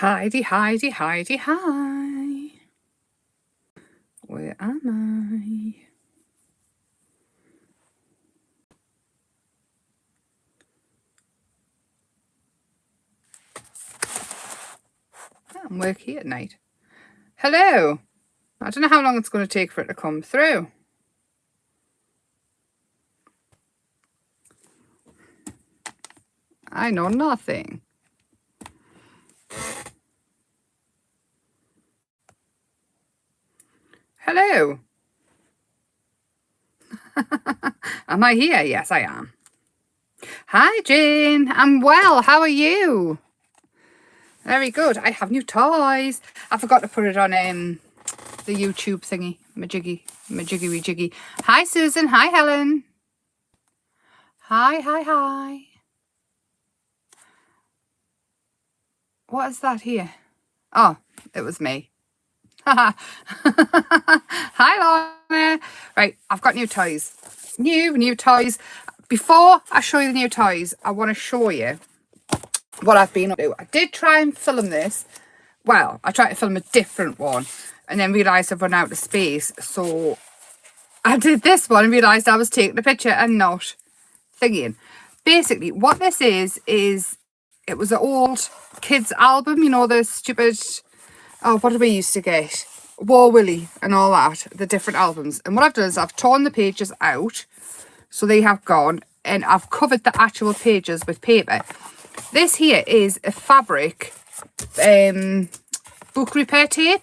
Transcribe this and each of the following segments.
Heidi, Heidi, Heidi, hi. Where am I? I'm working at night. Hello. I don't know how long it's going to take for it to come through. I know nothing. Hello. Am I here? Yes, I am. Hi, Jane. I'm well. How are you? Very good. I have new toys. I forgot to put it on the YouTube thingy. Majiggy. Hi, Susan. Hi, Helen. Hi. What is that here? Oh, it was me. Hi, Lorna. Right, I've got new toys. New toys. Before I show you the new toys, I want to show you what I've been up to. I did try and film this. Well, I tried to film a different one and then realised I've run out of space. So I did this one and realised I was taking the picture and not thinking. Basically, what this is it was an old kids album, you know, the stupid, oh, what did we used to get? War Willie and all that, the different albums. And what I've done is I've torn the pages out, so they have gone, and I've covered the actual pages with paper. This here is a fabric book repair tape.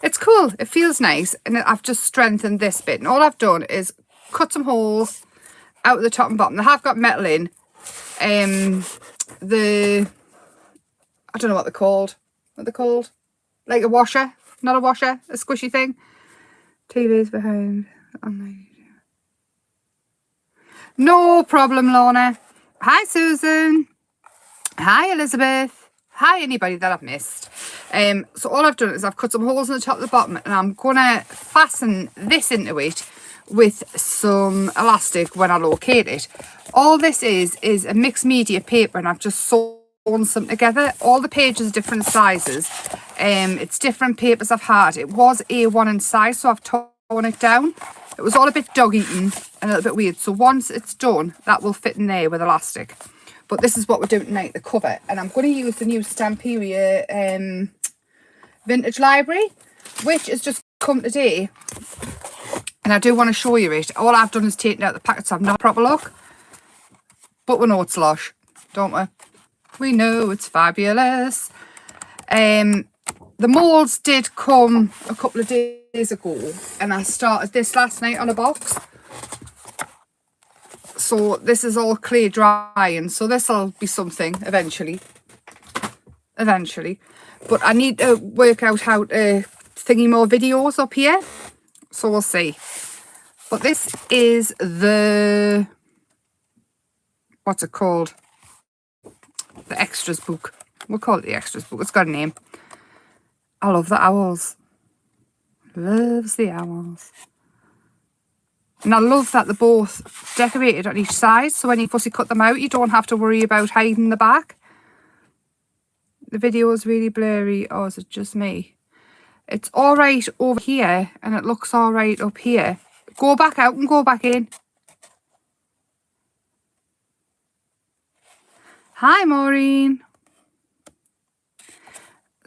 It's cool, it feels nice, and I've just strengthened this bit. And all I've done is cut some holes out the top and bottom. They have got metal in. I don't know what they're called. What they're called? Like a washer, not a washer, a squishy thing. TV's behind. No problem, Lorna. Hi, Susan. Hi, Elizabeth. Hi, anybody that I've missed. So all I've done is I've cut some holes in the top and the bottom, and I'm gonna fasten this into it with some elastic when I locate it. All this is a mixed media paper, and I've just sewn some together. All the pages are different sizes. It's different papers I've had. It was A1 in size, so I've torn it down. It was all a bit dog-eaten and a little bit weird. So once it's done, that will fit in there with elastic. But this is what we're doing tonight, the cover. And I'm going to use the new Stamperia Vintage Library, which has just come today. And I do want to show you it. All I've done is taken out the packets. I've not a proper look. But we know it's lush, don't we? We know it's fabulous. The molds did come a couple of days ago, and I started this last night on a box. So this is all clear drying, so this will be something eventually. But I need to work out how to thingy more videos up here, so we'll see. But this is the, what's it called? The extras book. We'll call it the extras book. It's got a name. I love the owls. Loves the owls. And I love that they're both decorated on each side, so when you fussy cut them out, you don't have to worry about hiding the back. The video is really blurry. Oh, is it just me? It's all right over here, and it looks all right up here. Go back out and go back in. Hi, Maureen.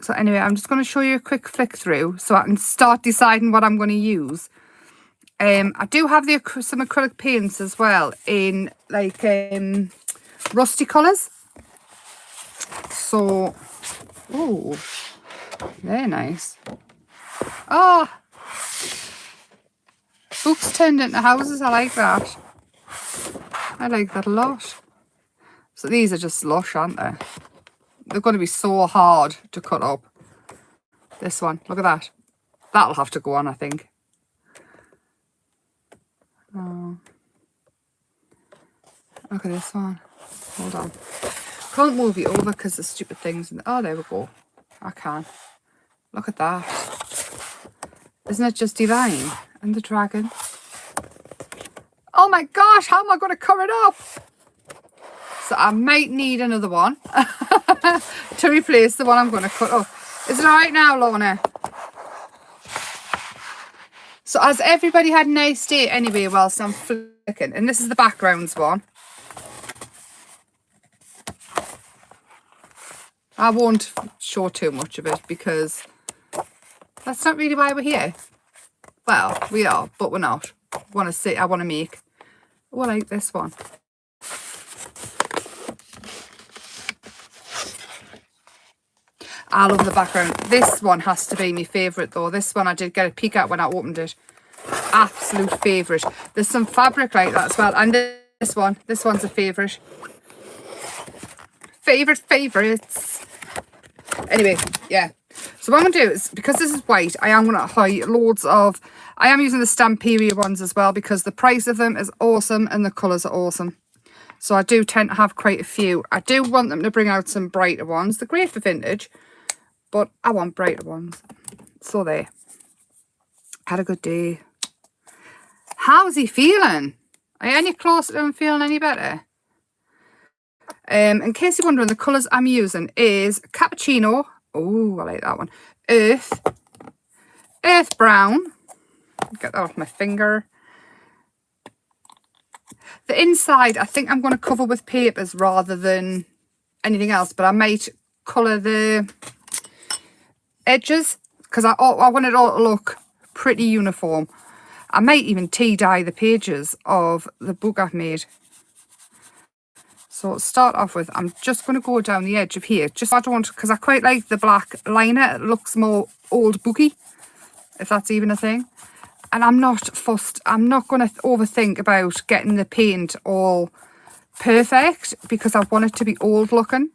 So anyway, I'm just going to show you a quick flick through so I can start deciding what I'm going to use. I do have some acrylic paints as well in like rusty colours. So, oh, they're nice. Oh, books turned into houses. I like that. I like that a lot. So these are just lush, aren't they? They're going to be so hard to cut up. This one, look at that. That'll have to go on, I think. Oh. Look at this one. Hold on. Can't move it over because the stupid things. Oh, there we go. I can. Look at that. Isn't it just divine? And the dragon. Oh my gosh, how am I going to cover it up? So I might need another one to replace the one I'm going to cut off. Is it all right now, Lorna? So has everybody had a nice day anyway whilst I'm flicking? And this is the backgrounds one. I won't show too much of it because that's not really why we're here. Well, we are, but we're not. I want to make. Oh, I like this one. I love the background. This one has to be my favourite though. This one I did get a peek at when I opened it. Absolute favourite. There's some fabric like that as well. And this one's a favourite. Favourites. Anyway, yeah. So what I'm going to do is, because this is white, I am going to highlight loads of... I am using the Stamperia ones as well because the price of them is awesome and the colours are awesome. So I do tend to have quite a few. I do want them to bring out some brighter ones. They're great for vintage, but I want brighter ones. So there. Had a good day. How's he feeling? Are you any closer to him feeling any better? In case you're wondering, the colours I'm using is Cappuccino. Oh, I like that one. Earth Brown. Get that off my finger. The inside, I think I'm going to cover with papers rather than anything else, but I might colour the edges because I want it all to look pretty uniform. I might even tea dye the pages of the book I've made. So to start off with, I'm just going to go down the edge of here. Just I don't, because I quite like the black liner. It looks more old booky, if that's even a thing. And I'm not fussed. I'm not going to overthink about getting the paint all perfect because I want it to be old looking.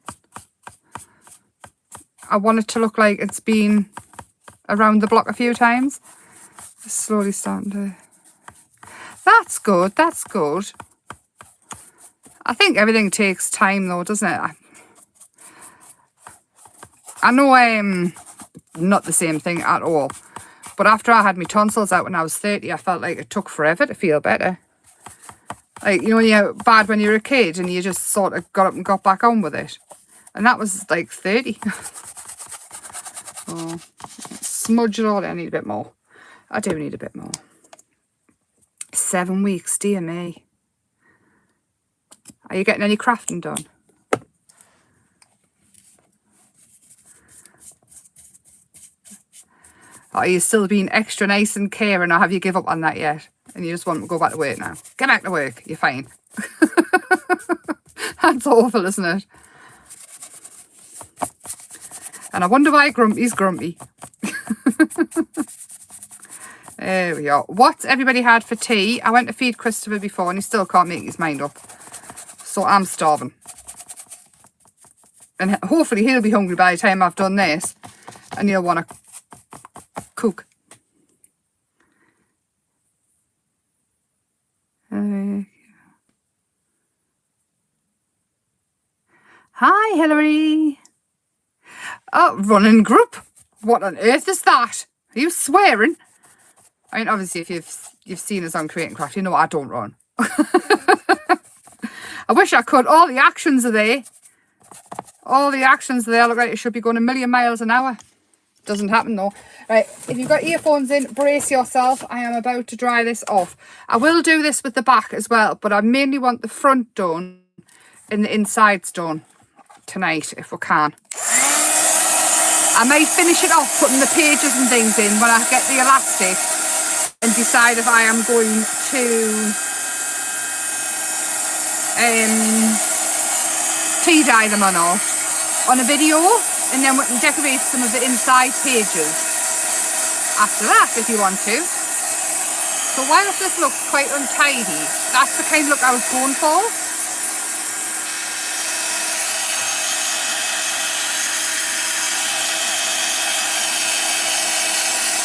I want it to look like it's been around the block a few times. It's slowly starting to... That's good. That's good. I think everything takes time though, doesn't it? I know I'm not the same thing at all. But after I had my tonsils out when I was 30, I felt like it took forever to feel better. Like, you know, when you're bad when you're a kid and you just sort of got up and got back on with it. And that was like 30. Oh, smudge it all. I need a bit more. I do need a bit more. 7 weeks, dear me. Are you getting any crafting done? Are you still being extra nice and caring, or have you give up on that yet? And you just want to go back to work now? Get back to work. You're fine. That's awful, isn't it? And I wonder why Grumpy's grumpy. There we are. What's everybody had for tea? I went to feed Christopher before and he still can't make his mind up. So I'm starving. And hopefully he'll be hungry by the time I've done this. And he'll want to cook. Hi, Hillary. Oh, running group. What on earth is that? Are you swearing? I mean, obviously, if you've seen us on Create and Craft, you know I don't run. I wish I could. All the actions are there. All the actions are there. Look like it should be going a million miles an hour. Doesn't happen though. Right, if you've got earphones in, brace yourself. I am about to dry this off. I will do this with the back as well, but I mainly want the front done and the insides done tonight if we can. I may finish it off putting the pages and things in when I get the elastic and decide if I am going to tea dye them or not on a video, and then we can decorate some of the inside pages after that if you want to. So whilst this looks quite untidy, that's the kind of look I was going for.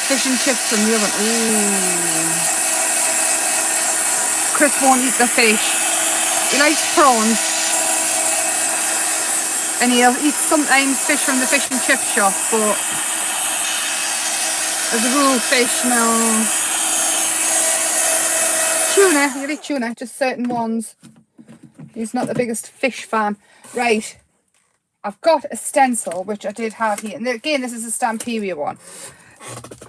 Fish and chips from the oven. Ooh. Chris won't eat the fish. He likes prawns. And he'll eat sometimes fish from the fish and chip shop, but as a rule, fish, no. Tuna, he'll eat tuna, just certain ones. He's not the biggest fish fan. Right, I've got a stencil, which I did have here. And again, this is a Stamperia one.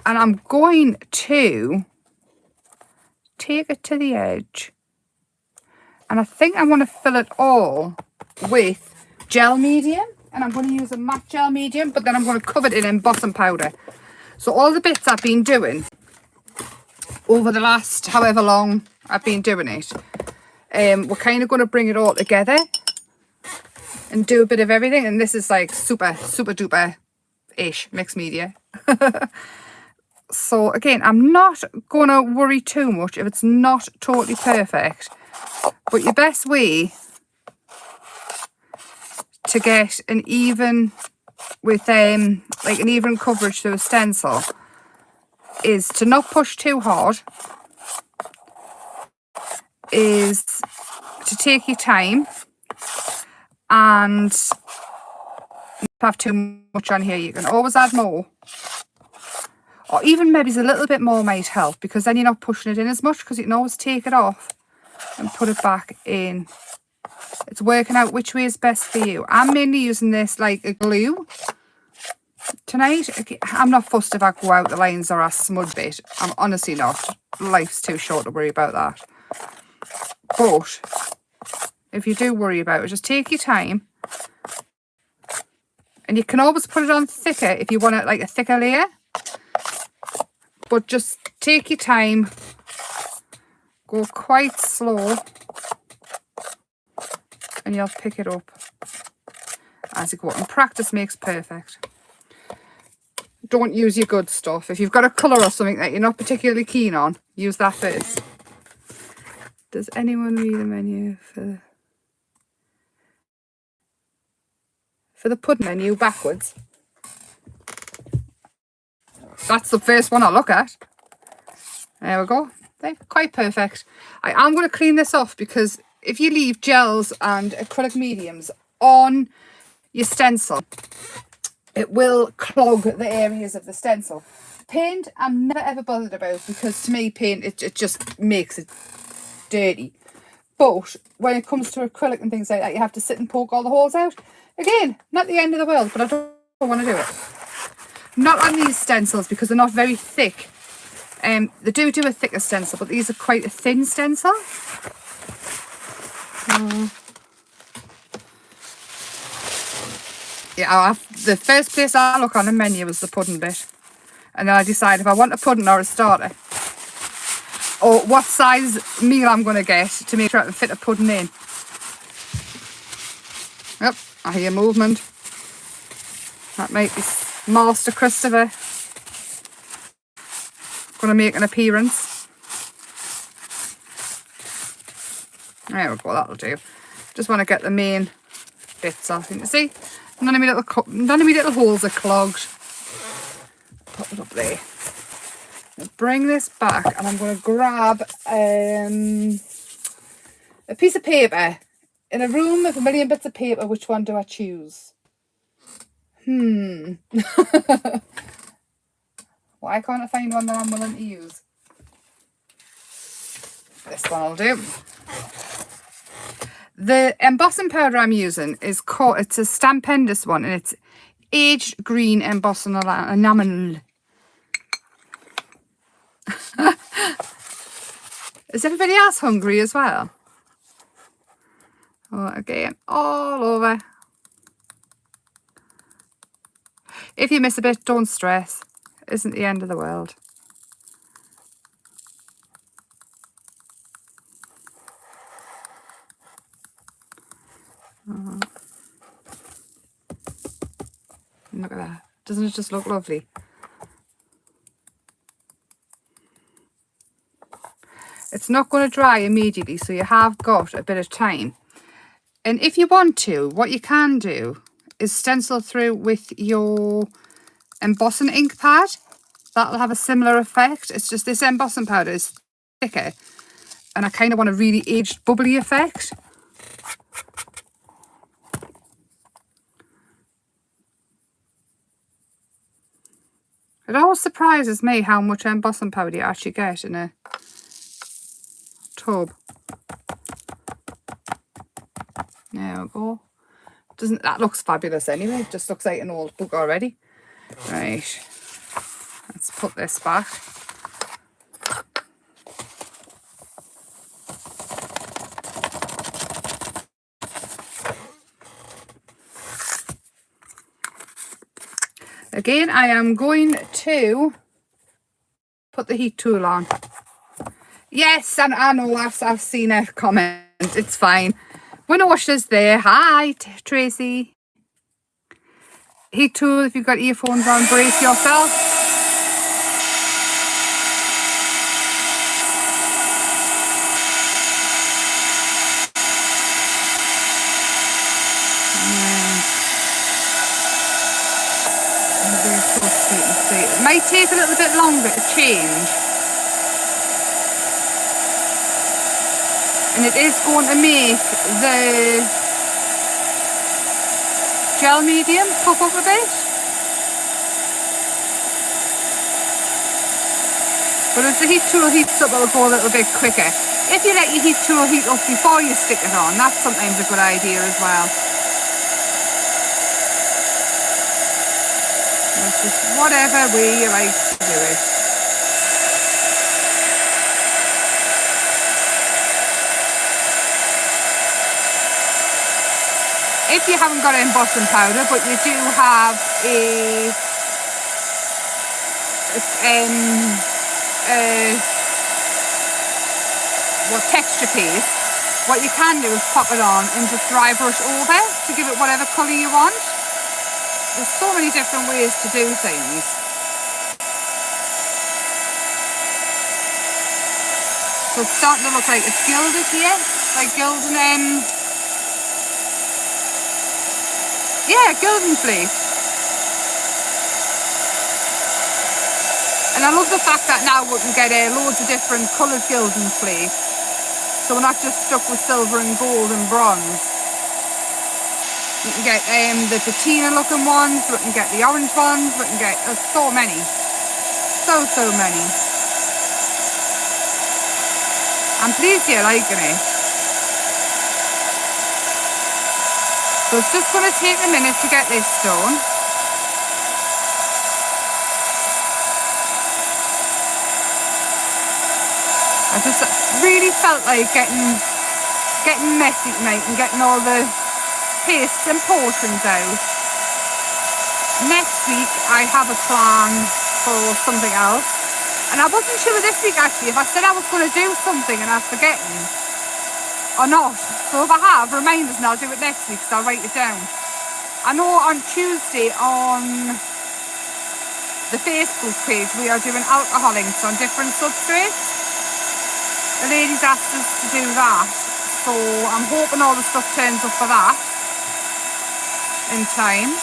And I'm going to take it to the edge. And I think I want to fill it all with gel medium. And I'm going to use a matte gel medium, but then I'm going to cover it in embossing powder. So all the bits I've been doing over the last however long I've been doing it, we're kind of going to bring it all together and do a bit of everything. And this is like super duper ish mixed media. So again, I'm not going to worry too much if it's not totally perfect, but your best way to get an even with like an even coverage through a stencil is to not push too hard, is to take your time and not have too much on here. You can always add more, or even maybe a little bit more might help, because then you're not pushing it in as much, because you can always take it off and put it back in. It's working out which way is best for you. I'm mainly using this like a glue tonight. I'm not fussed if I go out the lines or a smud bit. I'm honestly not. Life's too short to worry about that. But if you do worry about it, just take your time. And you can always put it on thicker if you want it like a thicker layer. But just take your time. Go quite slow. And you'll pick it up as you go. And practice makes perfect. Don't use your good stuff. If you've got a colour or something that you're not particularly keen on, use that first. Does anyone read the menu for the pudding menu backwards? That's the first one I look at. There we go. They're quite perfect. I am going to clean this off, because if you leave gels and acrylic mediums on your stencil, it will clog the areas of the stencil. Paint, I'm never ever bothered about, because to me paint, it just makes it dirty. But when it comes to acrylic and things like that, you have to sit and poke all the holes out. Again, not the end of the world, but I don't want to do it. Not on these stencils, because they're not very thick. They do a thicker stencil, but these are quite a thin stencil. Yeah, the first place I look on the menu was the pudding bit. And then I decide if I want a pudding or a starter, or what size meal I'm going to get to make sure I can fit a pudding in. Yep, I hear movement. That might be Master Christopher going to make an appearance. There we go, that'll do. Just want to get the main bits off. You see, none of my little holes are clogged. Put it up there. I'll bring this back, and I'm going to grab a piece of paper. In a room with a million bits of paper, which one do I choose? Why can't I find one that I'm willing to use? This one will do. The embossing powder I'm using is called, it's a Stamperia one, and it's aged green embossing enamel. Is everybody else hungry as well? Oh, again, all over. If you miss a bit, don't stress. It isn't the end of the world. Oh. Look at that. Doesn't it just look lovely? It's not going to dry immediately, so you have got a bit of time. And if you want to, what you can do is stencil through with your embossing ink pad. That'll have a similar effect. It's just this embossing powder is thicker, and I kind of want a really aged bubbly effect. It always surprises me how much embossing powder you actually get in a tub. There we go. Doesn't that looks fabulous anyway? It just looks like an old book already. Right. Let's put this back. Again, I am going to put the heat tool on. Yes, and I know I've seen a comment. It's fine. Winowasher's there. Hi, Tracy. Heat tool, if you've got earphones on, brace yourself. It might take a little bit longer to change. And it is going to make the gel medium puff up a bit. But as the heat tool heats up, it'll go a little bit quicker. If you let your heat tool heat up before you stick it on, that's sometimes a good idea as well. It's just whatever way you like to do it. If you haven't got embossing powder, but you do have a texture paste, what you can do is pop it on and just dry brush over to give it whatever colour you want. There's so many different ways to do things. So it's starting to look like it's gilded here, like gilding, yeah, gilding flake. And I love the fact that now we can get loads of different coloured gilding flake. So we're not just stuck with silver and gold and bronze. We can get the patina looking ones, we can get the orange ones, we can get so many. So many. I'm pleased you're liking it. So it's just going to take a minute to get this done. I just really felt like getting messy tonight and getting all the pastes and portions out. Next week I have a plan for something else, and I wasn't sure this week actually if I said I was going to do something and I've forgotten or not. So if I have, remind us and I'll do it next week, so I'll write it down. I know on Tuesday on the Facebook page we are doing alcohol inks on different substrates. The ladies asked us to do that, so I'm hoping all the stuff turns up for that in time.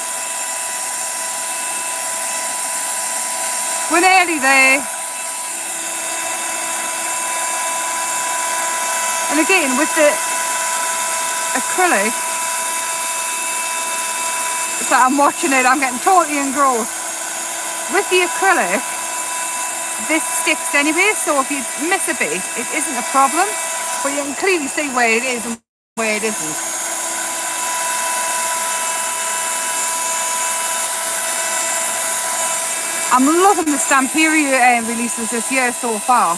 We're nearly there. And again, with the acrylic, so I'm watching it, I'm getting totally engrossed. With the acrylic, this sticks anyway, so if you miss a bit, it isn't a problem, but you can clearly see where it is and where it isn't. I'm loving the Stamperia releases this year so far.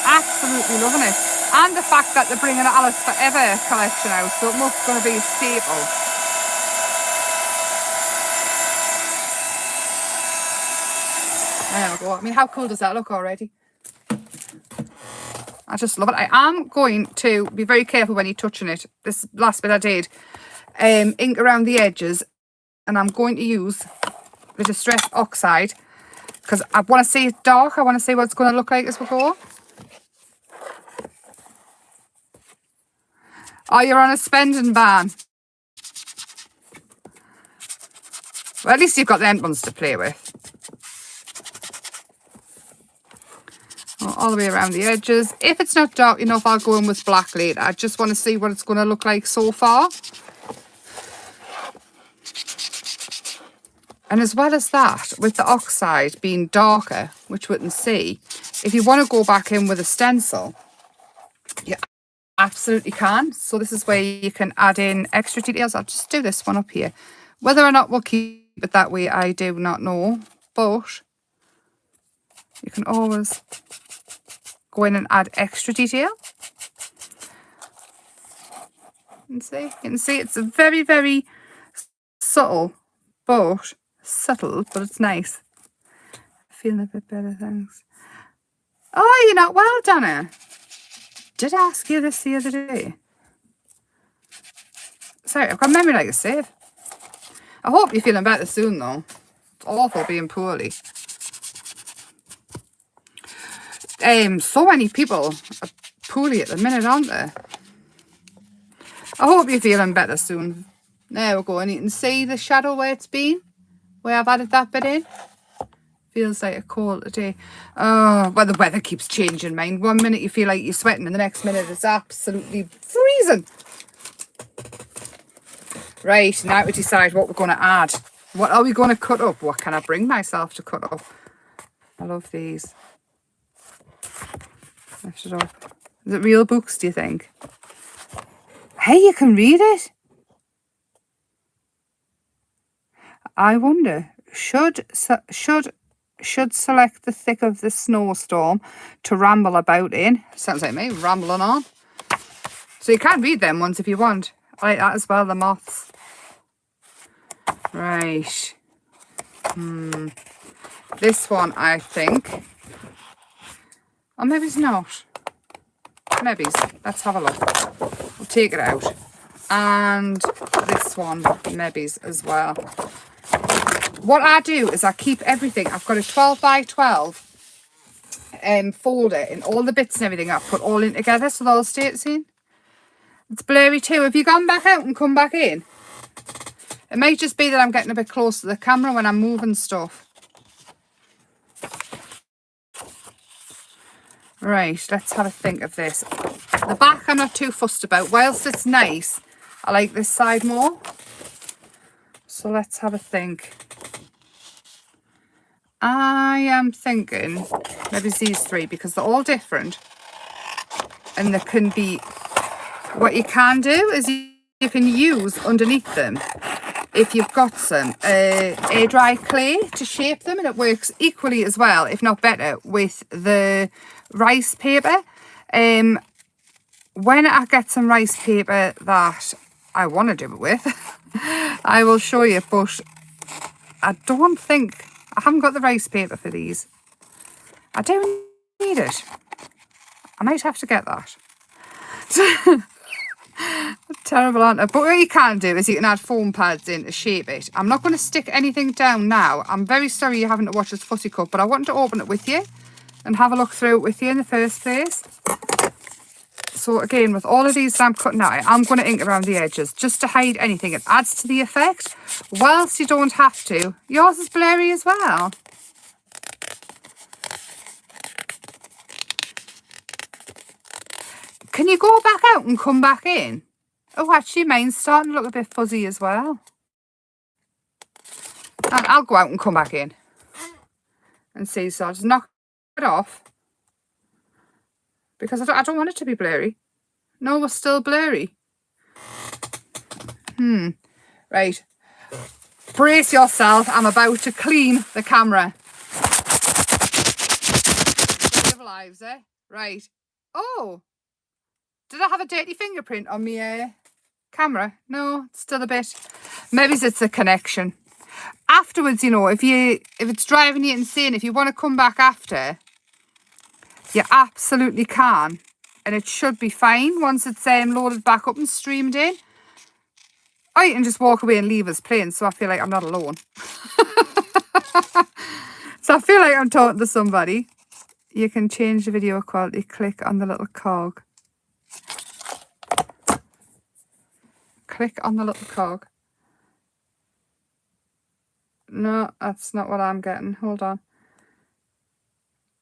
Absolutely loving it. And the fact that they're bringing an Alice Forever collection out, so it must going to be a staple. There we go. I mean, how cool does that look already? I just love it. I am going to be very careful when you're touching it. This last bit I did, ink around the edges, and I'm going to use the Distress Oxide because I want to see it dark. I want to see what it's going to look like as we go. Oh, you're on a spending ban. Well, at least you've got them ones to play with. All the way around the edges. If it's not dark enough, I'll go in with black later. I just want to see what it's going to look like so far. And as well as that, with the oxide being darker, which we can see, if you want to go back in with a stencil, you absolutely can. So this is where you can add in extra details. I'll just do this one up here. Whether or not we'll keep it that way, I do not know. But you can always go in and add extra detail. And see, you can see it's a very, very subtle, but it's nice. Feeling a bit better, thanks. Oh, you're not well, Donna. Did I ask you this the other day? Sorry, I've got memory like a sieve. I hope you're feeling better soon, though. It's awful being poorly. So many people are poorly at the minute, aren't they? I hope you're feeling better soon. There we go, and you can see the shadow where it's been, where I've added that bit in. Feels like a cold today. Oh, well, the weather keeps changing, mine. 1 minute you feel like you're sweating, and the next minute it's absolutely freezing. Right, now we decide what we're going to add. What are we going to cut up? What can I bring myself to cut up? I love these. Lift it up. Is it real books, do you think? Hey, you can read it. I wonder, should select the thick of the snowstorm to ramble about in. Sounds like me, rambling on. So you can read them ones if you want. I like that as well, the moths. Right. This one, I think. Or maybe it's not. Maybe. Let's have a look. We'll take it out. And this one, maybe's as well. What I do is I keep everything. I've got a 12 by 12 folder, and all the bits and everything I put all in together so they'll stay at the same. It's blurry too. Have you gone back out and come back in? It might just be that I'm getting a bit close to the camera when I'm moving stuff. Right, let's have a think of this. The back I'm not too fussed about. Whilst it's nice, I like this side more. So let's have a think. I am thinking maybe it's these three because they're all different. And there can be, what you can do is you can use underneath them, if you've got some air dry clay to shape them, and it works equally as well, if not better, with the rice paper. When I get some rice paper that I want to do it with, I will show you, but I don't think, I haven't got the rice paper for these. I do need it. I might have to get that. Terrible, aren't I? But what you can do is you can add foam pads in to shape it. I'm not going to stick anything down now. I'm very sorry you're having to watch this fussy cut, but I wanted to open it with you and have a look through it with you in the first place. So again, with all of these that I'm cutting out, I'm going to ink around the edges just to hide anything. It adds to the effect, whilst you don't have to. Yours is blurry as well. Can you go back out and come back in? Oh, actually, mine's starting to look a bit fuzzy as well. And I'll go out and come back in and see. So I'll just knock it off because I don't want it to be blurry. No, we're still blurry. Right. Brace yourself. I'm about to clean the camera. Lives, eh? Right. Oh. Did I have a dirty fingerprint on my camera? No, it's still a bit. Maybe it's a connection. Afterwards, you know, if it's driving you insane, if you want to come back after, you absolutely can. And it should be fine once it's loaded back up and streamed in. Or you can just walk away and leave us playing, so I feel like I'm not alone. So I feel like I'm talking to somebody. You can change the video quality. Click on the little cog. Click on the little cog. No, that's not what I'm getting. Hold on.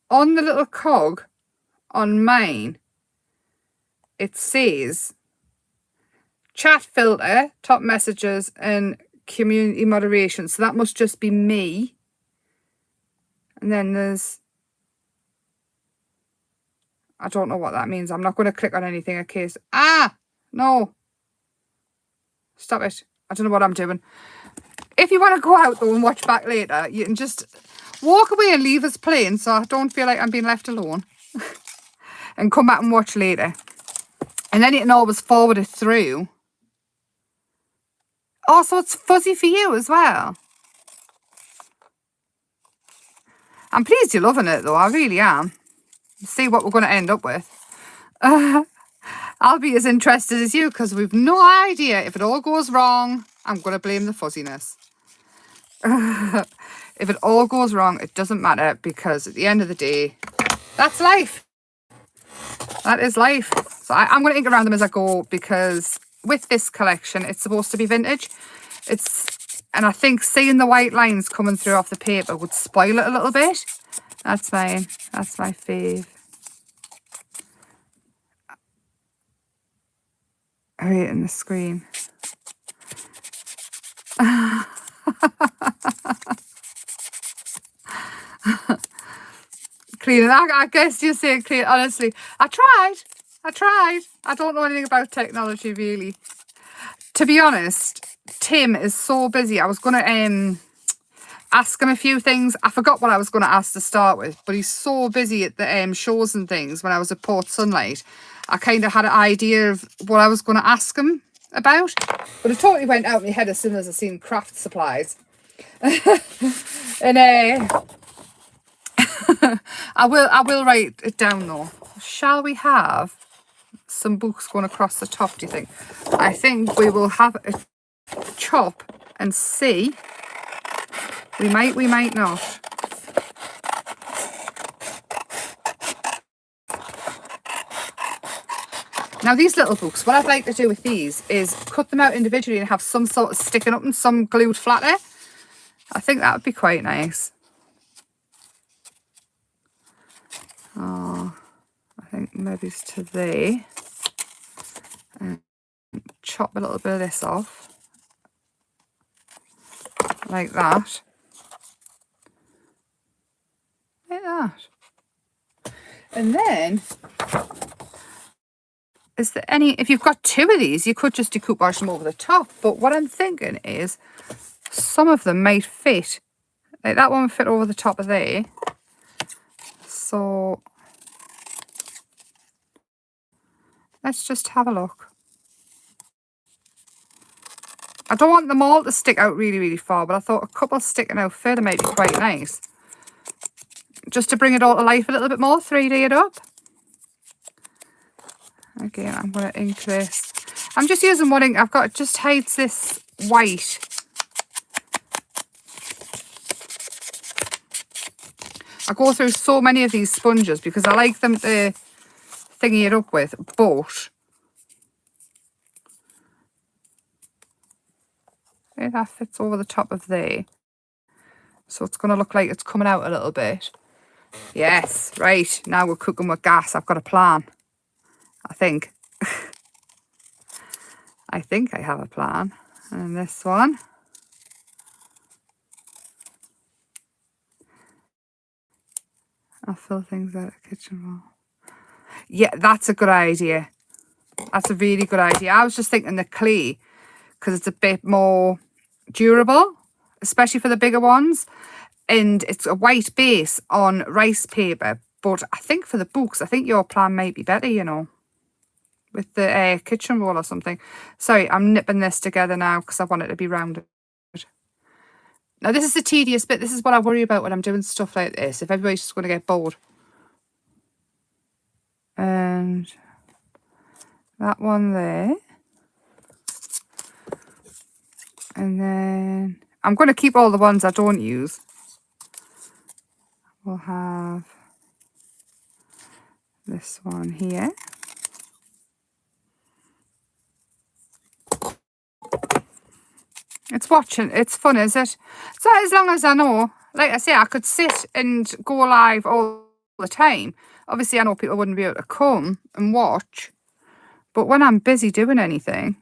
On the little cog, on mine, it says chat filter, top messages, and community moderation. So that must just be me. And then there's, I don't know what that means. I'm not going to click on anything in case. Ah, no. Stop it. I don't know what I'm doing. If you want to go out though and watch back later, you can just walk away and leave us playing so I don't feel like I'm being left alone. And come back and watch later. And then you can always forward it through. Also, it's fuzzy for you as well. I'm pleased you're loving it though, I really am. See what we're going to end up with. I'll be as interested as you because we've no idea. If it all goes wrong, I'm going to blame the fuzziness. If it all goes wrong, it doesn't matter because at the end of the day, that's life. That is life. So I'm going to ink around them as I go because with this collection, it's supposed to be vintage. And I think seeing the white lines coming through off the paper would spoil it a little bit. That's my fave. Right in the screen. Cleaning. I guess you say clean. Honestly, I tried. I don't know anything about technology really. To be honest, Tim is so busy. I was going to ask him a few things. I forgot what I was going to ask to start with, but he's so busy at the shows and things. When I was at Port Sunlight, I kind of had an idea of what I was going to ask him about, but it totally went out of my head as soon as I seen craft supplies. And I will write it down though. Shall we have some books going across the top, do you think? I think we will have a chop and see. We might not. Now these little books, what I'd like to do with these is cut them out individually and have some sort of sticking up and some glued flat there. I think that would be quite nice. Oh, I think maybe it's to there. And chop a little bit of this off. Like that. Like that. And then, is there any, if you've got two of these, you could just decoupage them over the top. But what I'm thinking is, some of them might fit. Like that one would fit over the top of there. So, let's just have a look. I don't want them all to stick out really, really far, but I thought a couple sticking out further might be quite nice. Just to bring it all to life a little bit more, 3D it up. Again, I'm going to ink this. I'm just using one ink I've got. It just hides this white. I go through so many of these sponges because I like them to thingy it up with, but that fits over the top of there. So it's going to look like it's coming out a little bit. Yes, right. Now we're cooking with gas. I've got a plan. I think. I think I have a plan. And this one. I'll fill things out of the kitchen wall. Yeah, that's a good idea. That's a really good idea. I was just thinking the clay, because it's a bit more durable, especially for the bigger ones. And it's a white base on rice paper. But I think for the books, I think your plan might be better, you know, with the kitchen roll or something. Sorry, I'm nipping this together now because I want it to be rounded. Now, this is the tedious bit. This is what I worry about when I'm doing stuff like this. If everybody's just going to get bored. And that one there. And then I'm going to keep all the ones I don't use. We'll have this one here. It's watching. It's fun, is it? So as long as I know, like I say, I could sit and go live all the time. Obviously, I know people wouldn't be able to come and watch. But when I'm busy doing anything,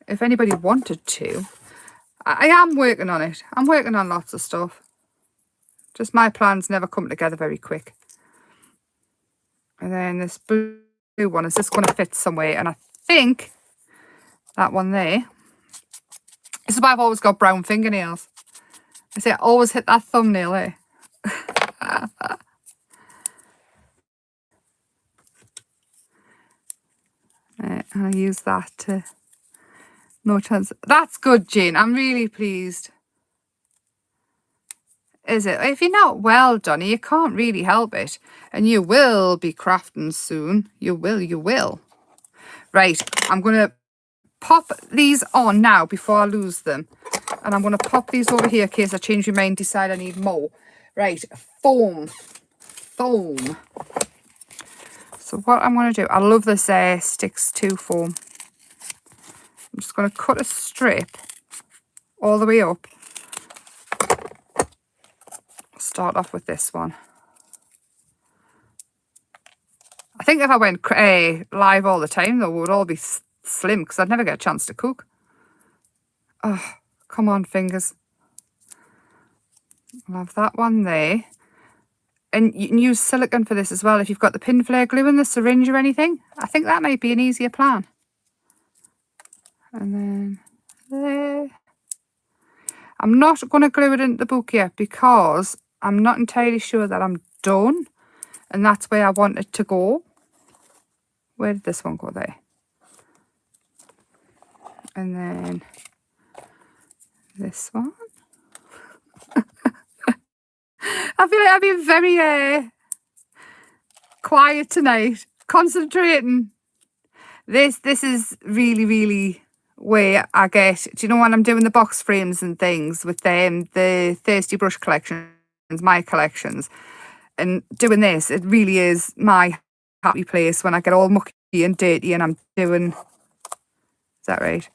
if anybody wanted to, I am working on it. I'm working on lots of stuff. Just my plans never come together very quick. And then this blue one, is this going to fit somewhere? And I think that one there. This is why I've always got brown fingernails. I say I always hit that thumbnail, eh? I'll use that to... No chance. That's good, Jane. I'm really pleased. Is it? If you're not well done, you can't really help it. And you will be crafting soon. You will. Right, I'm going to pop these on now before I lose them. And I'm going to pop these over here in case I change my mind, decide I need more. Right, foam. So what I'm going to do, I love this sticks to foam. I'm just going to cut a strip all the way up. Start off with this one. I think if I went live all the time, though, it would all be slim because I'd never get a chance to cook. Oh, come on, fingers. I'll have that one there. And you can use silicone for this as well if you've got the pin flare glue in the syringe or anything. I think that might be an easier plan. And then there. I'm not going to glue it into the book yet because I'm not entirely sure that I'm done. And that's where I want it to go. Where did this one go? There. And then this one. I feel like I've been very quiet tonight, concentrating. This is really where I get, do you know when I'm doing the box frames and things with the Thirsty Brush collections, my collections, and doing this, it really is my happy place when I get all mucky and dirty and I'm doing, is that right?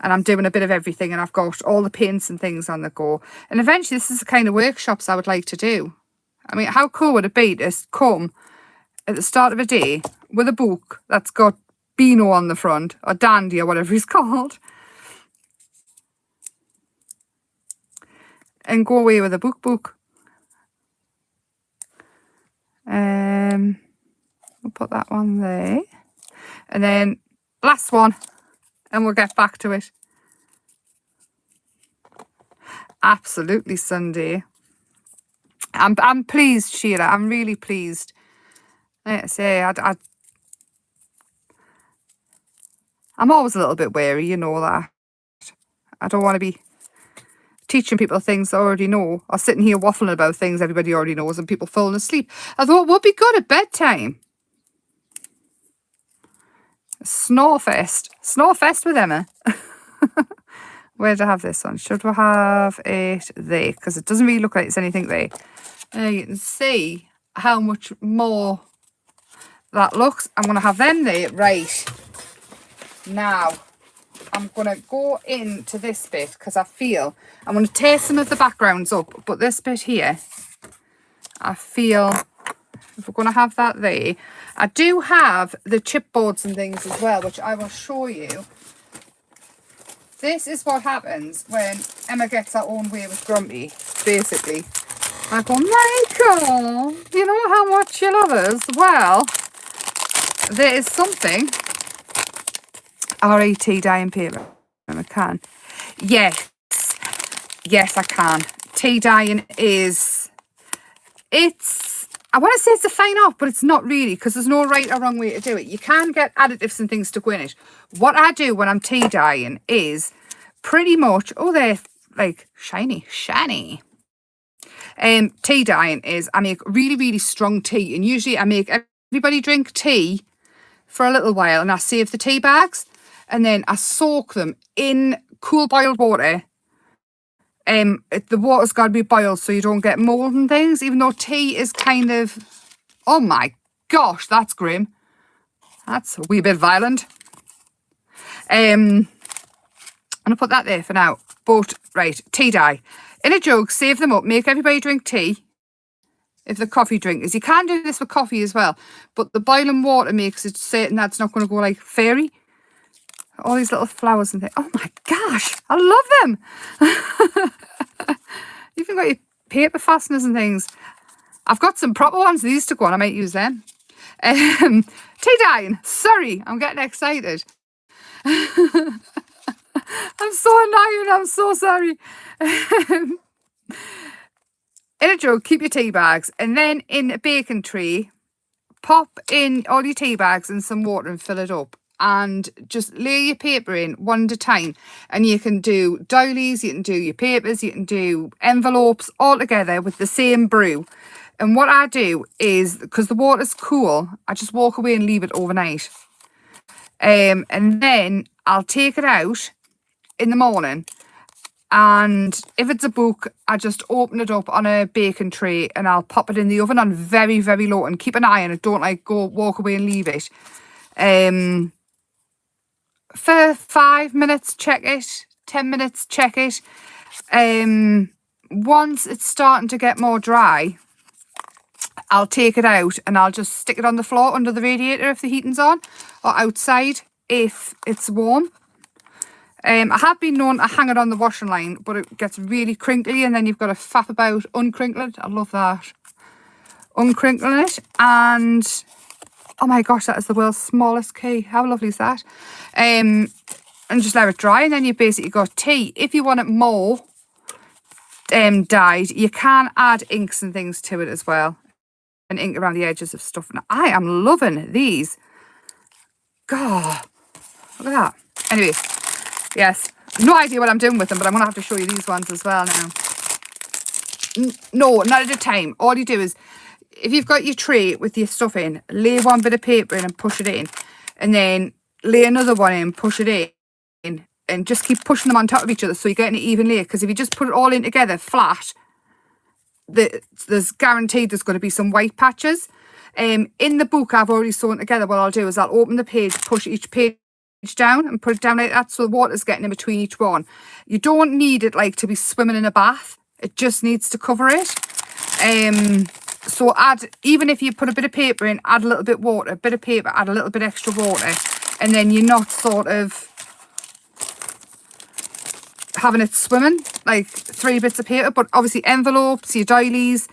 And I'm doing a bit of everything and I've got all the paints and things on the go. And eventually this is the kind of workshops I would like to do. I mean, how cool would it be to come at the start of a day with a book that's got Beano on the front, or Dandy or whatever he's called, and go away with a book. We'll put that one there. And then last one. And we'll get back to it. Absolutely Sunday. I'm pleased, Sheila. I'm really pleased. Like I say, I'm always a little bit wary, you know that. I don't want to be teaching people things they already know, or sitting here waffling about things everybody already knows and people falling asleep. I thought it would be good at bedtime. Snorefest with Emma. Where do I have this one? Should we have it there? Because it doesn't really look like it's anything there. You can see how much more that looks. I'm going to have them there. Right. Now, I'm going to go into this bit because I feel I'm going to tear some of the backgrounds up. But this bit here, I feel if we're going to have that there. I do have the chipboards and things as well, which I will show you. This is what happens when Emma gets her own way with Grumpy, basically. I go, Michael, you know how much you love us? Well, there is something. R-E-T dyeing paper. I can. Yes, I can. Tea dyeing is, I want to say it's a fine art, but it's not really, because there's no right or wrong way to do it. You can get additives and things to go in it. What I do when I'm tea dyeing is pretty much, oh, they're like shiny. Tea dyeing is I make really strong tea, and usually I make everybody drink tea for a little while, and I save the tea bags, and then I soak them in cool boiled water. The water's got to be boiled so you don't get mold and things, even though tea is kind of, oh my gosh, that's grim. That's a wee bit violent. I'm going to put that there for now. But, right, tea dye. In a jug, save them up, make everybody drink tea. If they're coffee drinkers. You can do this with coffee as well. But the boiling water makes it certain that's not going to go like fairy. All these little flowers and things. Oh my gosh, I love them. You've even got your paper fasteners and things. I've got some proper ones. These to go on. I might use them. Tea dyeing. Sorry, I'm getting excited. I'm so annoying. I'm so sorry. In a jug, keep your tea bags, and then in a baking tray, pop in all your tea bags and some water and fill it up. And just lay your paper in one at a time. And you can do doilies, you can do your papers, you can do envelopes all together with the same brew. And what I do is, because the water's cool, I just walk away and leave it overnight. And then I'll take it out in the morning. And if it's a book, I just open it up on a baking tray and I'll pop it in the oven on very, very low and keep an eye on it. Don't like go walk away and leave it. For 5 minutes, check it. 10 minutes, check it. Once it's starting to get more dry, I'll take it out and I'll just stick it on the floor under the radiator if the heating's on, or outside if it's warm. I have been known to hang it on the washing line, but it gets really crinkly and then you've got to faff about uncrinkling it. I love that. Uncrinkling it, and oh my gosh, that is the world's smallest key. How lovely is that? And just let it dry, and then you basically got tea. If you want it more dyed, you can add inks and things to it as well, and ink around the edges of stuff. Now, I am loving these. God, look at that. Anyway, yes, no idea what I'm doing with them, but I'm going to have to show you these ones as well now. No, not at a time. All you do is, if you've got your tray with your stuff in, lay one bit of paper in and push it in, and then lay another one in, push it in, and just keep pushing them on top of each other so you're getting it even layer. Because if you just put it all in together flat, there's guaranteed there's going to be some white patches. In the book I've already sewn together, what I'll do is I'll open the page, push each page down and put it down like that so the water's getting in between each one. You don't need it like to be swimming in a bath. It just needs to cover it. So add, even if you put a bit of paper in, add a little bit water, a bit of paper, add a little bit extra water, and then you're not sort of having it swimming like 3 bits of paper. But obviously envelopes, your doilies,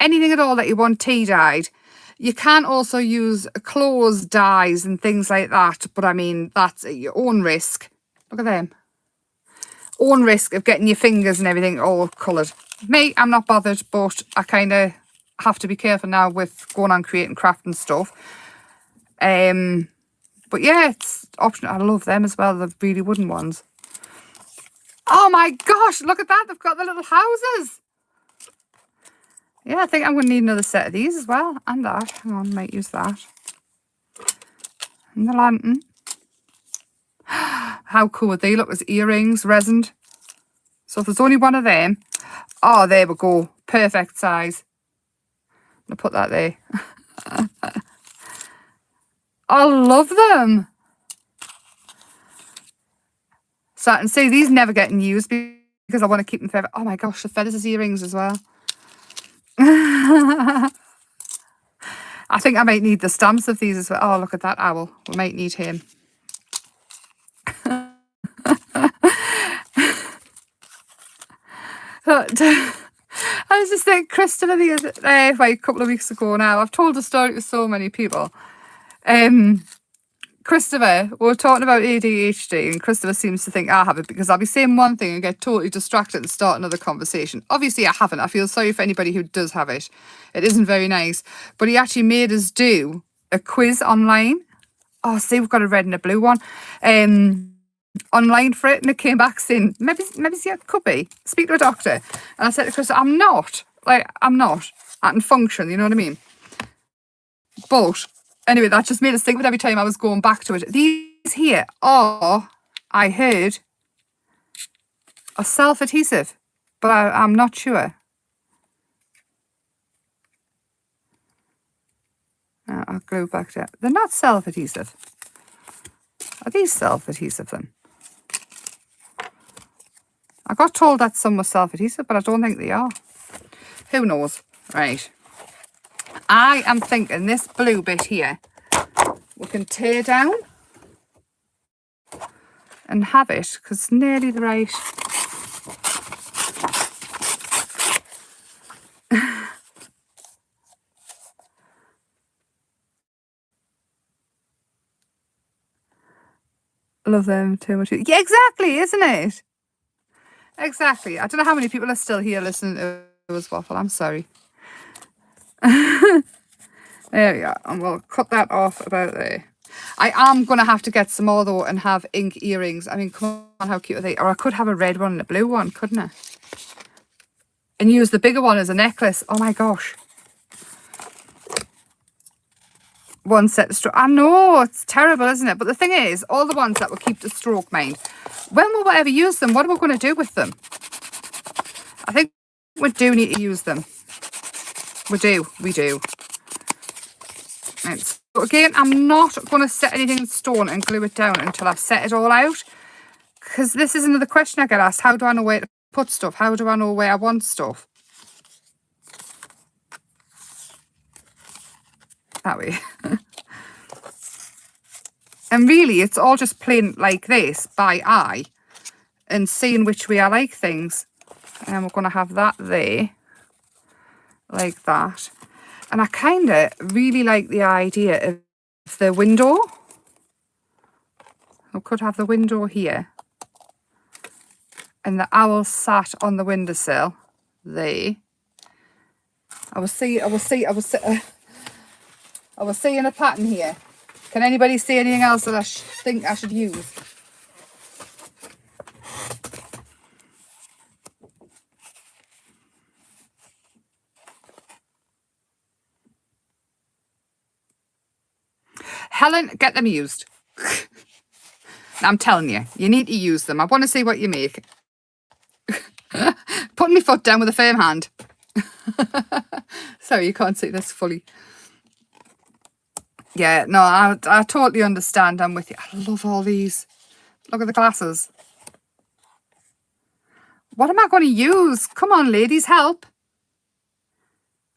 anything at all that you want tea dyed. You can also use clothes dyes and things like that, but I mean, that's at your own risk. Look at them. Own risk of getting your fingers and everything all coloured. Me, I'm not bothered, but I kind of have to be careful now with going on creating craft and stuff. But yeah, it's optional. I love them as well, the really wooden ones. Oh my gosh, look at that. They've got the little houses. Yeah, I think I'm going to need another set of these as well. And that. Hang on, might use that. And the lantern. How cool would they look as earrings, resined. So if there's only one of them. Oh, there we go. Perfect size. I'm going to put that there. I love them. So I can see these never getting used because I want to keep them forever. Oh my gosh, the feathers as earrings as well. I think I might need the stamps of these as well. Oh, look at that owl. We might need him. But, I was just thinking, Christopher, a couple of weeks ago now, I've told the story to so many people. Christopher, we were talking about ADHD, and Christopher seems to think I have it because I'll be saying one thing and get totally distracted and start another conversation. Obviously, I haven't. I feel sorry for anybody who does have it. It isn't very nice. But he actually made us do a quiz online. Oh, see, we've got a red and a blue one. Online for it, and it came back saying, maybe yeah, it could be. Speak to a doctor. And I said to Christopher, I'm not. I can function, you know what I mean? But anyway, that just made us think of it every time I was going back to it. These here are, I heard, are self-adhesive, but I'm not sure. I'll go back to it. They're not self-adhesive. Are these self-adhesive then? I got told that some were self-adhesive, but I don't think they are. Who knows? Right. I am thinking this blue bit here we can tear down and have it because it's nearly the right. love them too much. Yeah, exactly, isn't it? Exactly. I don't know how many people are still here listening to us waffle. I'm sorry. There we go. And we'll cut that off about there. I am going to have to get some more though and have ink earrings. I mean, come on, how cute are they? Or I could have a red one and a blue one, couldn't I? And use the bigger one as a necklace. Oh my gosh. One set of stroke. I know, it's terrible, isn't it? But the thing is, all the ones that will keep the stroke mine, when will we ever use them? What are we going to do with them? I think we do need to use them. We do. Right. So again, I'm not going to set anything in stone and glue it down until I've set it all out. Because this is another question I get asked. How do I know where to put stuff? How do I know where I want stuff? That way. And really, it's all just plain like this by eye and seeing which way I like things. And we're going to have that there, like that. And I kind of really like the idea of the window. I could have the window here. And the owl sat on the windowsill there. I was seeing a pattern here. Can anybody see anything else that I think I should use? Helen, get them used. I'm telling you, you need to use them. I want to see what you make. Putting my foot down with a firm hand. Sorry, you can't see this fully. Yeah, no, I totally understand. I'm with you. I love all these. Look at the glasses. What am I going to use? Come on, ladies, help.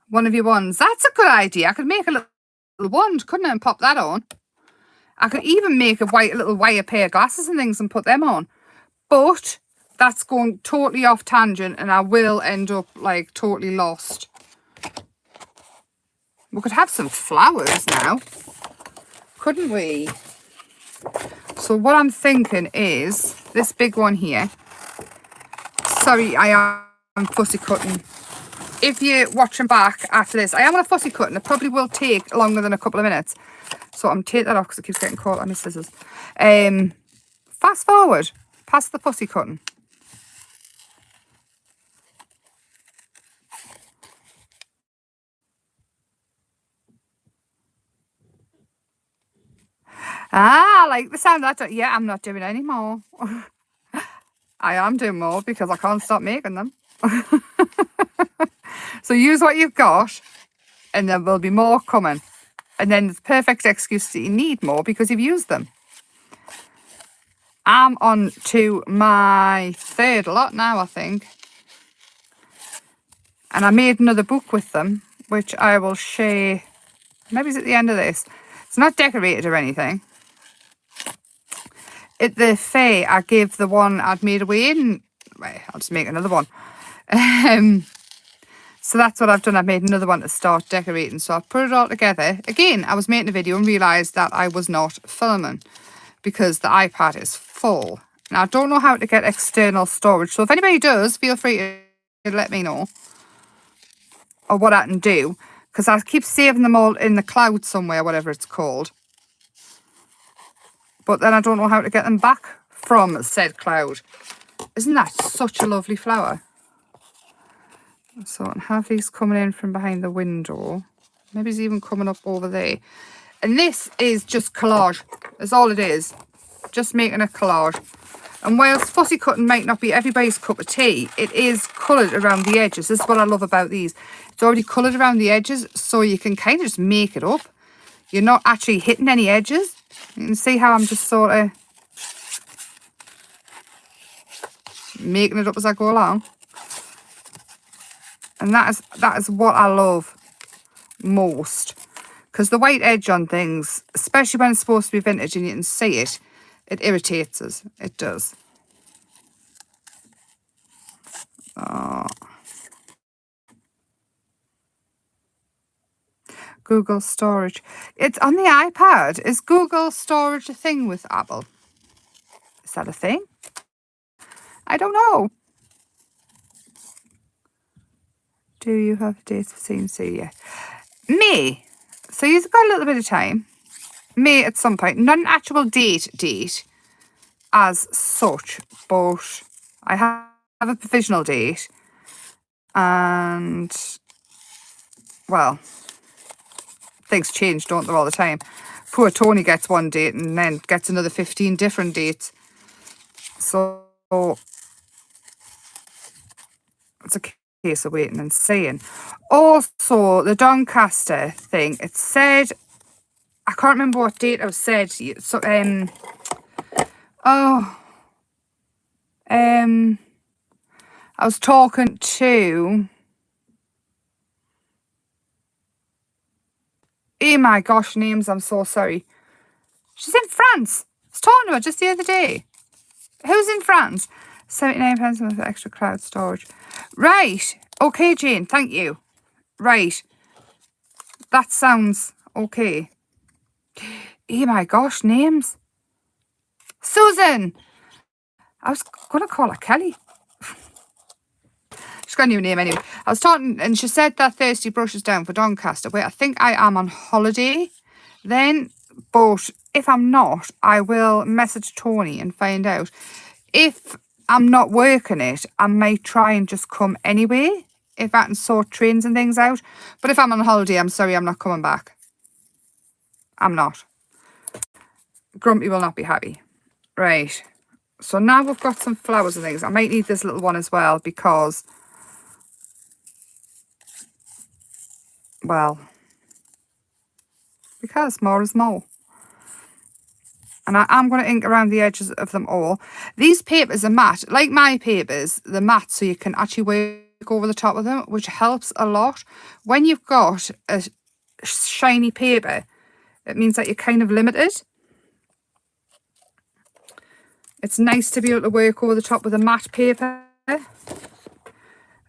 One of your wands. That's a good idea. I could make a little wand, couldn't I, and pop that on. I could even make a little wire pair of glasses and things and put them on. But that's going totally off tangent and I will end up like totally lost. We could have some flowers now, couldn't we? So what I'm thinking is this big one here. Sorry, I am fussy cutting. If you're watching back after this, I am on a fussy cut and it probably will take longer than a couple of minutes. So I'm taking that off because it keeps getting caught on my scissors. Fast forward, past the fussy cutting. Ah, like the sound of that. Yeah, I'm not doing any more. I am doing more because I can't stop making them. So use what you've got and there will be more coming. And then the perfect excuse that you need more because you've used them. I'm on to my third lot now, I think. And I made another book with them, which I will share. Maybe it's at the end of this. It's not decorated or anything. At the fair, I gave the one I'd made away in. Wait, I'll just make another one. So that's what I've done. I've made another one to start decorating. So I've put it all together. Again, I was making a video and realised that I was not filming because the iPad is full. Now, I don't know how to get external storage. So if anybody does, feel free to let me know. Or what I can do. Because I keep saving them all in the cloud somewhere, whatever it's called. But then I don't know how to get them back from said cloud. Isn't that such a lovely flower? So I have these coming in from behind the window. Maybe it's even coming up over there. And this is just collage. That's all it is. Just making a collage. And whilst fussy cutting might not be everybody's cup of tea, it is coloured around the edges. This is what I love about these. It's already coloured around the edges, so you can kind of just make it up. You're not actually hitting any edges. You can see how I'm just sort of making it up as I go along. And that is what I love most. Because the white edge on things, especially when it's supposed to be vintage and you can see it, it irritates us. It does. Oh. Google Storage. It's on the iPad. Is Google Storage a thing with Apple? that a thing? I don't know. Do you have dates for CNC yet? May. So you've got a little bit of time. May at some point. Not an actual date as such, but I have a provisional date. And, well, things change, don't they, all the time. Poor Tony gets one date and then gets another 15 different dates. So it's a case of waiting and seeing. Also, the Doncaster thing, it said, I can't remember what date I said. So, I was talking to, oh my gosh, names, I'm so sorry. She's in France. I was talking to her just the other day. Who's in France? £79 with extra cloud storage. Right. Okay, Jane, thank you. Right. That sounds okay. Oh my gosh, names. Susan. I was going to call her Kelly. She's got a new name anyway. I was talking, and she said that Thirsty Brush is down for Doncaster. Wait, I think I am on holiday then, but if I'm not, I will message Tony and find out. If I'm not working it, I might try and just come anyway, if I can sort trains and things out. But if I'm on holiday, I'm sorry, I'm not coming back. I'm not. Grumpy will not be happy. Right. So now we've got some flowers and things. I might need this little one as well because, well, because more is more. And I am going to ink around the edges of them all. These papers are matte. Like my papers, they're matte, so you can actually work over the top of them, which helps a lot. When you've got a shiny paper, it means that you're kind of limited. It's nice to be able to work over the top with a matte paper.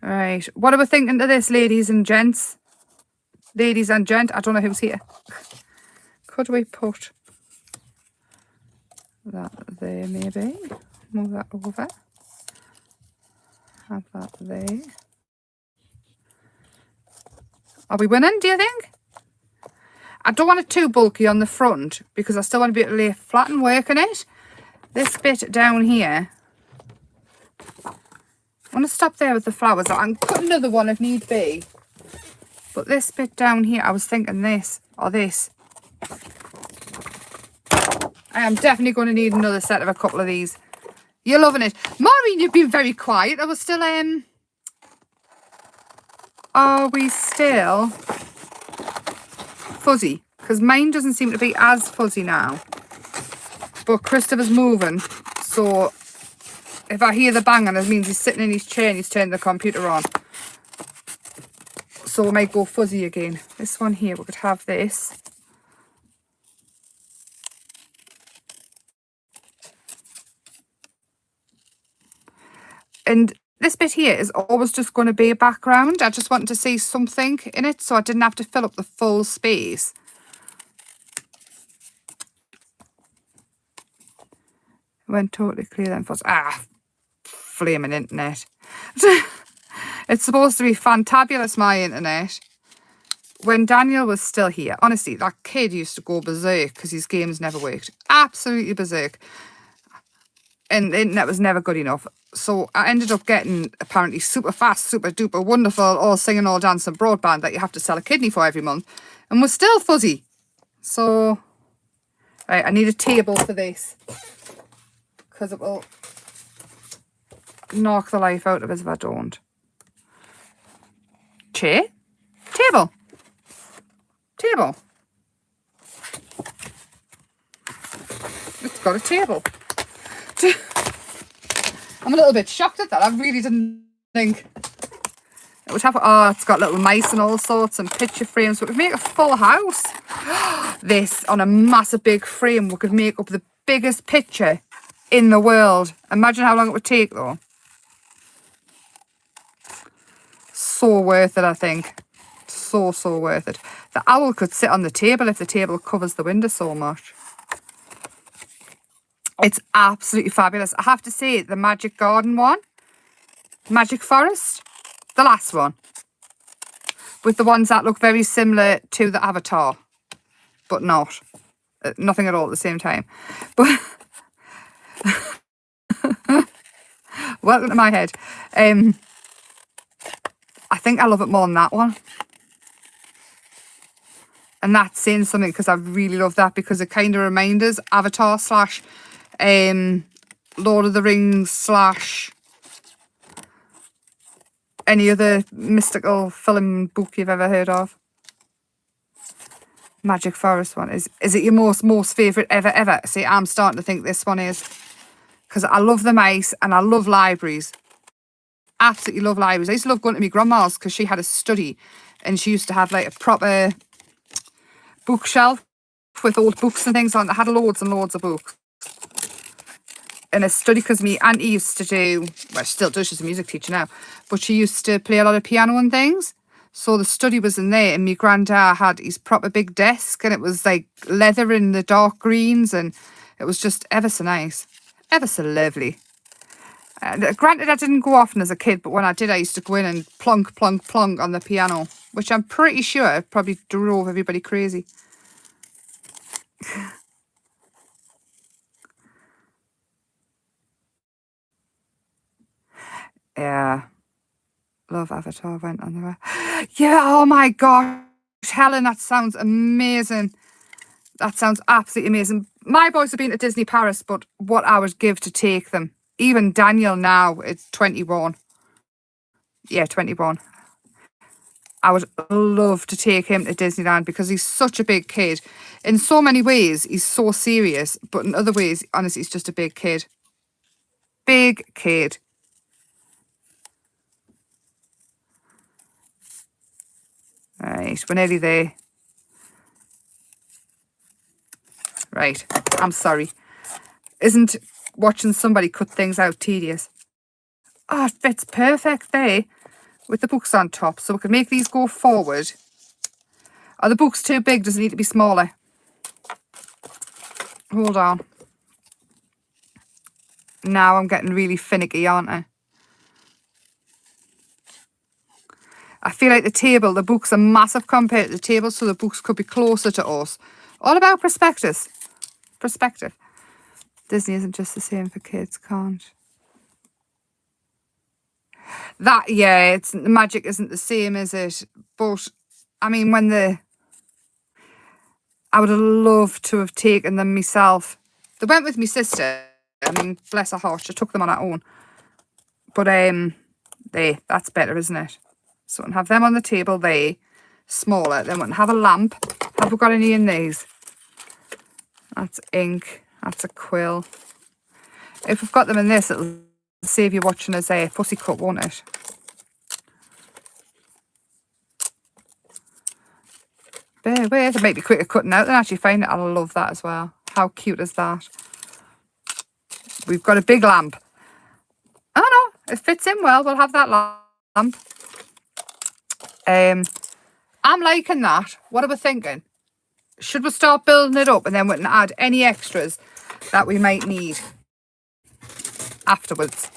Right. What are we thinking to this, ladies and gents? Ladies and gent, I don't know who's here. Could we put that there maybe? Move that over. Have that there. Are we winning, do you think? I don't want it too bulky on the front because I still want to be able to lay flat and work on it. This bit down here, I want to stop there with the flowers. I can cut another one if need be. But this bit down here, I was thinking this or this. I am definitely going to need another set of a couple of these. You're loving it. Maureen, you've been very quiet. Are we still, fuzzy? Because mine doesn't seem to be as fuzzy now. But Christopher's moving. So if I hear the banging, it means he's sitting in his chair and he's turning the computer on. So we might go fuzzy again. This one here, we could have this. And this bit here is always just going to be a background. I just wanted to see something in it so I didn't have to fill up the full space. Went totally clear then. Flaming internet. It's supposed to be fantabulous, my internet. When Daniel was still here, honestly, that kid used to go berserk because his games never worked. Absolutely berserk. And the internet was never good enough. So I ended up getting apparently super fast, super duper wonderful, all singing, all dancing broadband that you have to sell a kidney for every month. And we're still fuzzy. So, right, I need a table for this. Because it will knock the life out of us if I don't. Chair? Table. Table. It's got a table. I'm a little bit shocked at that. I really didn't think it would have. Oh, it's got little mice and all sorts and picture frames. We could make a full house. This on a massive big frame. We could make up the biggest picture in the world. Imagine how long it would take though. So worth it, I think. So worth it. The owl could sit on the table if the table covers the window so much. It's absolutely fabulous. I have to say, the Magic Garden one, Magic Forest, the last one, with the ones that look very similar to the Avatar, but not. Nothing at all at the same time. But welcome to my head. I think I love it more than that one. And that's saying something, because I really love that, because it kind of reminds us Avatar slash Lord of the Rings slash any other mystical film book you've ever heard of. Magic Forest one. Is it your most favourite ever? See, I'm starting to think this one is. Because I love the mice and I love libraries. Absolutely love libraries. I used to love going to my grandma's because she had a study and she used to have like a proper bookshelf with old books and things on. I had loads and loads of books. In a study, because my auntie used to do, well, she still does, she's a music teacher now, but she used to play a lot of piano and things. So the study was in there, and my granddad had his proper big desk, and it was like leather in the dark greens, and it was just ever so nice, ever so lovely. Granted, I didn't go often as a kid, but when I did, I used to go in and plonk, plonk, plonk on the piano, which I'm pretty sure probably drove everybody crazy. Yeah. Love Avatar went on the way. Yeah, oh my gosh. Helen, that sounds amazing. That sounds absolutely amazing. My boys have been to Disney Paris, but what I would give to take them. Even Daniel now, it's 21. Yeah, 21. I would love to take him to Disneyland because he's such a big kid. In so many ways, he's so serious, but in other ways, honestly, he's just a big kid. Big kid. Right, we're nearly there. Right, I'm sorry. Isn't watching somebody cut things out tedious? Oh, it fits perfect there with the books on top. So we can make these go forward. Are the books too big? Does it need to be smaller? Hold on. Now I'm getting really finicky, aren't I? I feel like the books are massive compared to the table, so the books could be closer to us. All about perspective. Disney isn't just the same for kids, can't. That, yeah, it's magic isn't the same, is it? But, I mean, I would have loved to have taken them myself. They went with my sister. I mean, bless her heart, she took them on her own. But, that's better, isn't it? So we can have them on the table there, smaller. Then we can have a lamp. Have we got any in these? That's ink. That's a quill. If we've got them in this, it'll save you watching us fussy cut, won't it? Bear with. It might be quicker cutting out than actually finding it. I love that as well. How cute is that? We've got a big lamp. Oh no, it fits in well. We'll have that lamp. I'm liking that. What are we thinking? Should we start building it up and then we can add any extras that we might need afterwards?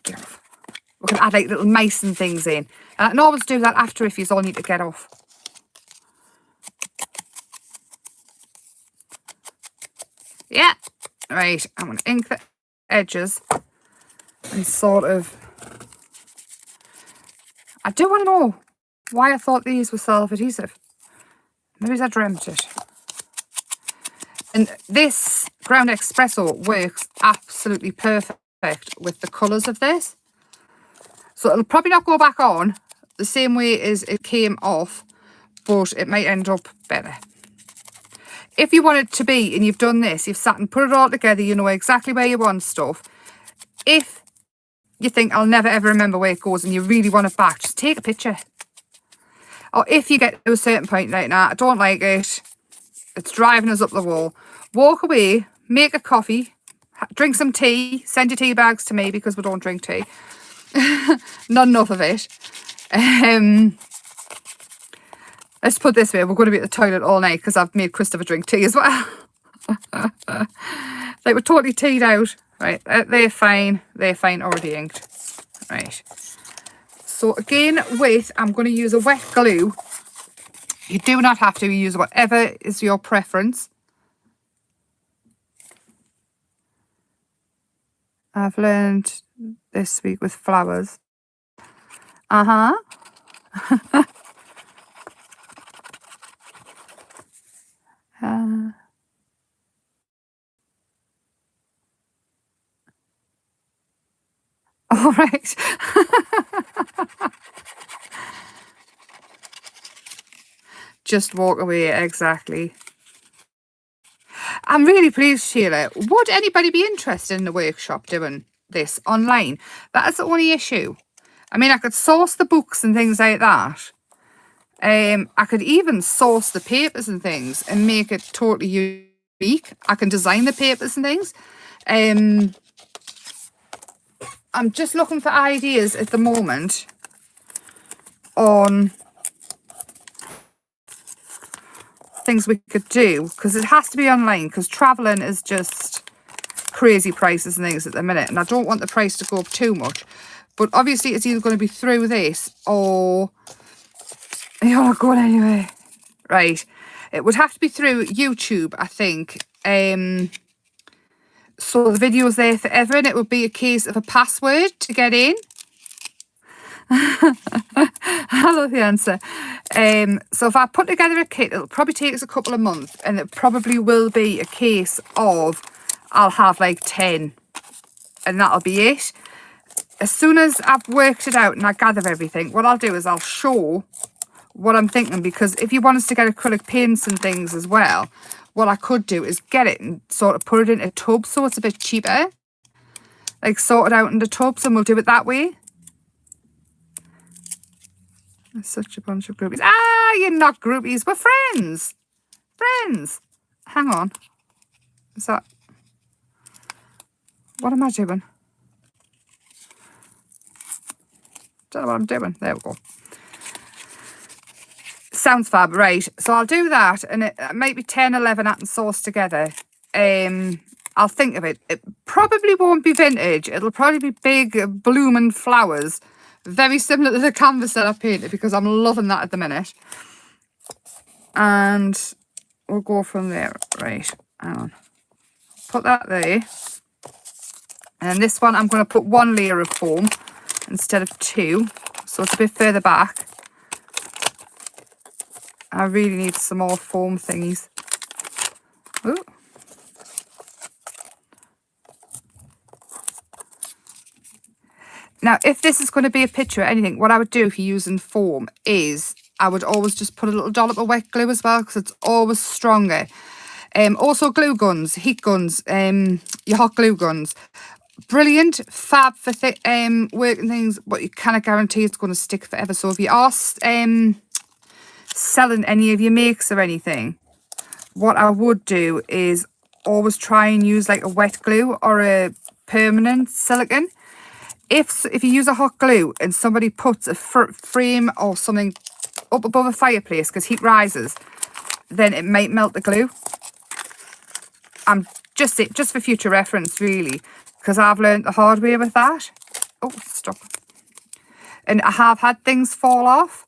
We can add like little mice and things in. And I can always do that after if you all need to get off. Yeah. Right. I'm going to ink the edges and sort of... I do want to know why I thought these were self-adhesive. Maybe I dreamt it. And this ground espresso works absolutely perfect with the colours of this. So it'll probably not go back on the same way as it came off, but it might end up better. If you want it to be, and you've done this, you've sat and put it all together, you know exactly where you want stuff. If you think, I'll never ever remember where it goes, and you really want it back, just take a picture. Or if you get to a certain point like that, I don't like it, it's driving us up the wall, walk away, make a coffee, drink some tea, send your tea bags to me because we don't drink tea. Not enough of it. Let's put it this way, we're going to be at the toilet all night because I've made Christopher drink tea as well. Like, we're totally teed out. Right, they're fine. They're fine, already inked. Right. So again, I'm going to use a wet glue. You do not have to use whatever is your preference. I've learned this week with flowers. Uh-huh. All right. Just walk away, exactly. I'm really pleased, Sheila. Would anybody be interested in the workshop doing this online? That is the only issue. I mean, I could source the books and things like that. I could even source the papers and things and make it totally unique. I can design the papers and things. I'm just looking for ideas at the moment on things we could do, because it has to be online, because traveling is just crazy prices and things at the minute, and I don't want the price to go up too much. But obviously it's either going to be through this or you're not going anywhere. Right, it would have to be through YouTube, I think. So the video's there forever, and it would be a case of a password to get in. I love the answer. So if I put together a kit, it'll probably take us a couple of months, and it probably will be a case of I'll have like 10 and that'll be it. As soon as I've worked it out and I gather everything, what I'll do is I'll show what I'm thinking, because if you want us to get acrylic paints and things as well, what I could do is get it and sort of put it in a tub so it's a bit cheaper. Like, sort it out in the tubs, and we'll do it that way. There's such a bunch of groupies. Ah, you're not groupies. We're friends. Friends. Hang on. Is that... What am I doing? Don't know what I'm doing. There we go. Sounds fab. Right. So I'll do that, and it might be 10, 11 at and sauce together. I'll think of it. It probably won't be vintage. It'll probably be big blooming flowers. Very similar to the canvas that I painted, because I'm loving that at the minute. And we'll go from there. Right, hang on. Put that there. And this one, I'm going to put 1 layer of foam instead of 2. So it's a bit further back. I really need some more foam thingies. Ooh. Now, if this is going to be a picture or anything, what I would do if you're using foam is I would always just put a little dollop of wet glue as well, because it's always stronger. Also, glue guns, heat guns, your hot glue guns. Brilliant, fab for working things, but you cannot guarantee it's going to stick forever. So if you are selling any of your makes or anything, what I would do is always try and use like a wet glue or a permanent silicone. If you use a hot glue and somebody puts a frame or something up above a fireplace because heat rises, then it might melt the glue. I'm just for future reference, really, because I've learned the hard way with that. Oh, stop. And I have had things fall off.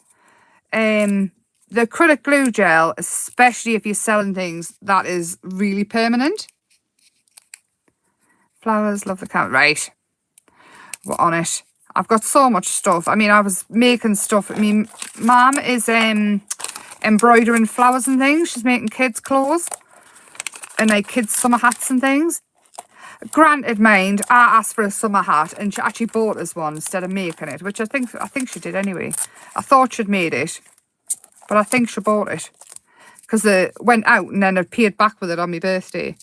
The acrylic glue gel, especially if you're selling things, that is really permanent. Flowers, love the camera. Right. We're on it. I've got so much stuff. I mean, I was making stuff. I mean, Mum is embroidering flowers and things. She's making kids' clothes and like kids' summer hats and things. Granted, mind, I asked for a summer hat and she actually bought us one instead of making it, which I think she did anyway. I thought she'd made it, but I think she bought it because it went out and then appeared back with it on my birthday.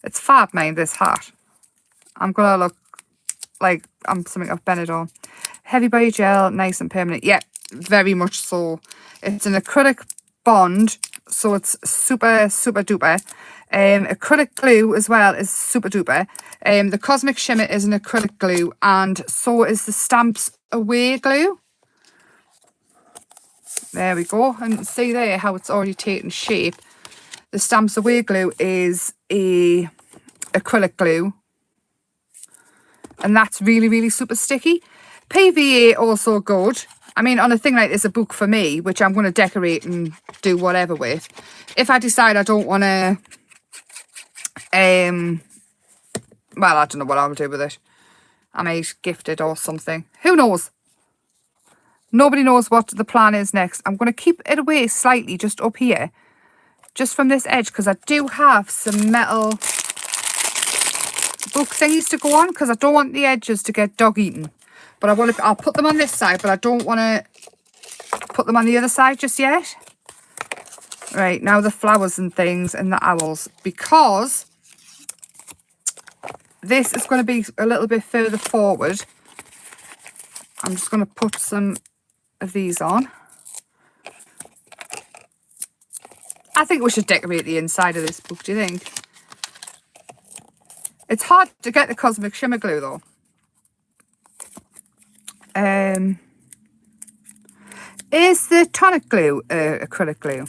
It's fab, mind, this hat. I'm gonna look like I'm something of Benidorm. Heavy body gel, nice and permanent. Yeah, very much so. It's an acrylic bond, so it's super, super duper. Acrylic glue as well is super duper. The Cosmic Shimmer is an acrylic glue, and so is the Stamps Away glue. There we go. And see there how it's already taken shape. The Stamps Away glue is a acrylic glue. And that's really, really super sticky. PVA also good. I mean, on a thing like this, a book for me, which I'm going to decorate and do whatever with. If I decide I don't want to, well, I don't know what I'll do with it. I might gift it or something. Who knows? Nobody knows what the plan is next. I'm going to keep it away slightly just up here. Just from this edge, because I do have some metal book thingies to go on, because I don't want the edges to get dog eaten. But I'll put them on this side, but I don't want to put them on the other side just yet. Right, now the flowers and things and the owls, because this is going to be a little bit further forward. I'm just going to put some of these on. I think we should decorate the inside of this book, do you think? It's hard to get the Cosmic Shimmer glue though. Is the tonic glue acrylic glue?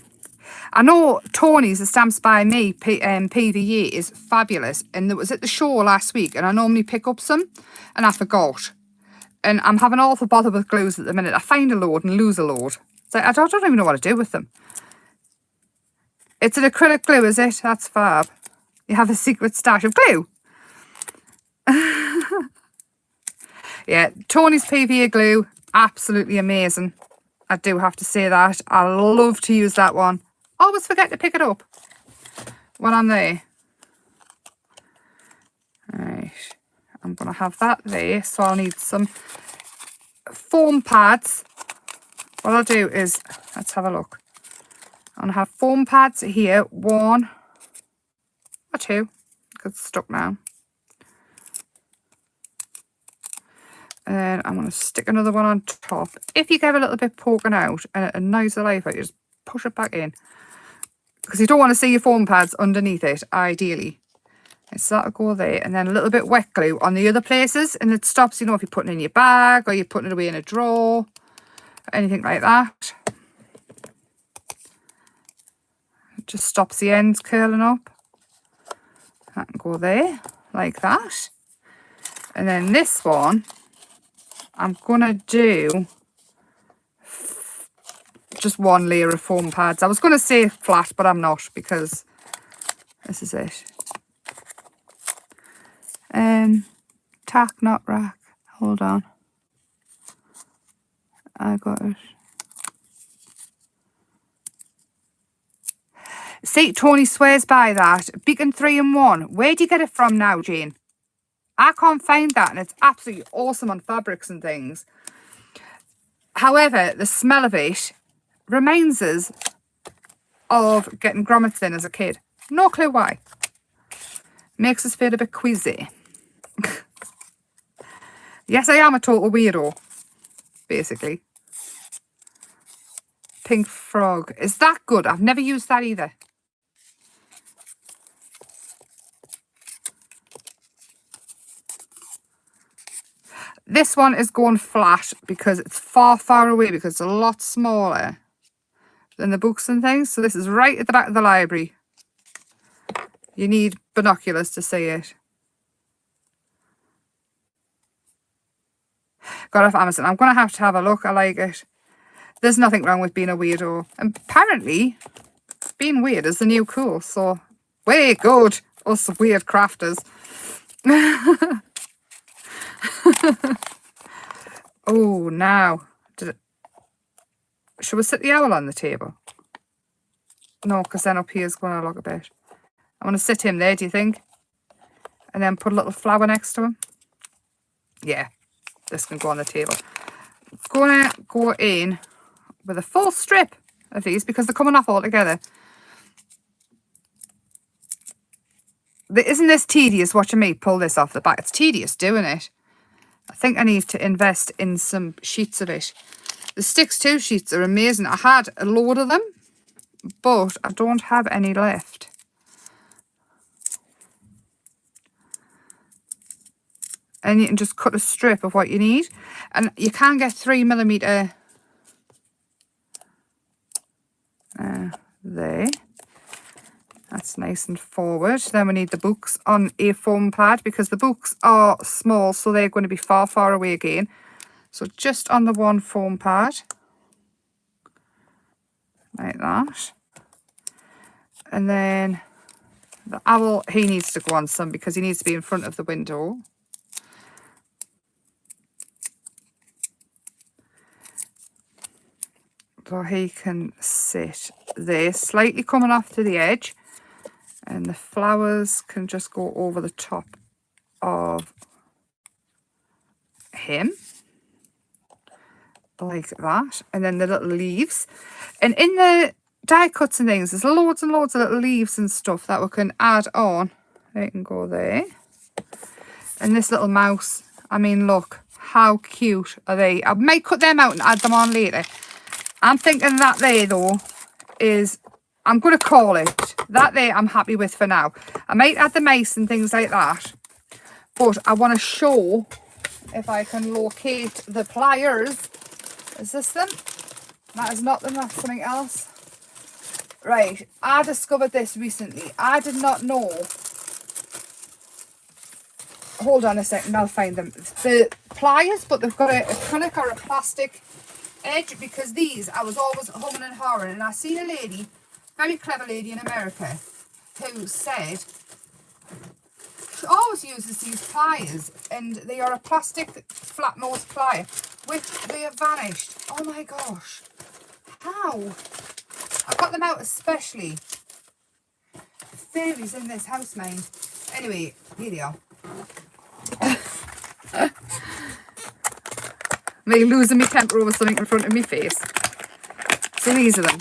I know Tony's, the Stamps by Me PVA is fabulous, and it was at the show last week, and I normally pick up some, and I forgot. And I'm having awful bother with glues at the minute. I find a load and lose a load. So I don't even know what to do with them. It's an acrylic glue, is it? That's fab. You have a secret stash of glue. Yeah, Tony's PVA glue, absolutely amazing. I do have to say that. I love to use that one. Always forget to pick it up when I'm there. Right, I'm going to have that there, so I'll need some foam pads. What I'll do is, let's have a look. I'm going to have foam pads here, 1 or 2, because it's stuck now. And then I'm going to stick another one on top. If you get a little bit poking out and it annoys the life out, you just push it back in. Because you don't want to see your foam pads underneath it, ideally. And so that'll go there. And then a little bit wet glue on the other places. And it stops, you know, if you're putting it in your bag or you're putting it away in a drawer. Anything like that. It just stops the ends curling up. That can go there, like that. And then this one, I'm going to do just 1 layer of foam pads. I was going to say flat, but I'm not, because this is it. Tack, not rack. Hold on. I got it. See, Tony swears by that. Beacon 3-in-1. Where do you get it from now, Jane? I can't find that, and it's absolutely awesome on fabrics and things. However, the smell of it reminds us of getting grommets in as a kid. No clue why. Makes us feel a bit queasy. Yes, I am a total weirdo, basically. Pink Frog. Is that good? I've never used that either. This one is going flat because it's far, far away, because it's a lot smaller than the books and things. So this is right at the back of the library. You need binoculars to see it. Got off Amazon. I'm going to have a look. I like it. There's nothing wrong with being a weirdo. And apparently, being weird is the new cool. So, way good, us weird crafters. Oh, now. Should we sit the owl on the table? No, because then up here is going to look a bit. I want to sit him there, do you think? And then put a little flower next to him. Yeah, this can go on the table. I'm going to go in with a full strip of these because they're coming off all together. Isn't this tedious watching me pull this off the back? It's tedious doing it. I think I need to invest in some sheets of it. The Sticks 2 sheets are amazing. I had a load of them, but I don't have any left. And you can just cut a strip of what you need. And you can get 3mm there. That's nice and forward. Then we need the books on a foam pad because the books are small, so they're going to be far, far away again. So just on the one foam pad, like that. And then the owl, he needs to go on some because he needs to be in front of the window. So he can sit there, slightly coming off to the edge. And the flowers can just go over the top of him. Like that. And then the little leaves. And in the die cuts and things, there's loads and loads of little leaves and stuff that we can add on. They can go there. And this little mouse, I mean, look, how cute are they? I might cut them out and add them on later. I'm thinking that there, though, is, I'm going to call it. That there I'm happy with for now. I might add the mice and things like that. But I want to show, if I can locate the pliers. Is this them? That is not them, that's something else. Right, I discovered this recently. I did not know. Hold on a second, I'll find them. The pliers, but they've got a acrylic or a plastic edge, because these, I was always humming and hawing, and I seen a lady, very clever lady in America, who said she always uses these pliers, and they are a plastic flat nose plier, which they have vanished. Oh my gosh, how? I got them out especially. Fairies in this house, mind. Anyway, here they are. Me losing my temper over something in front of my face. So these are them.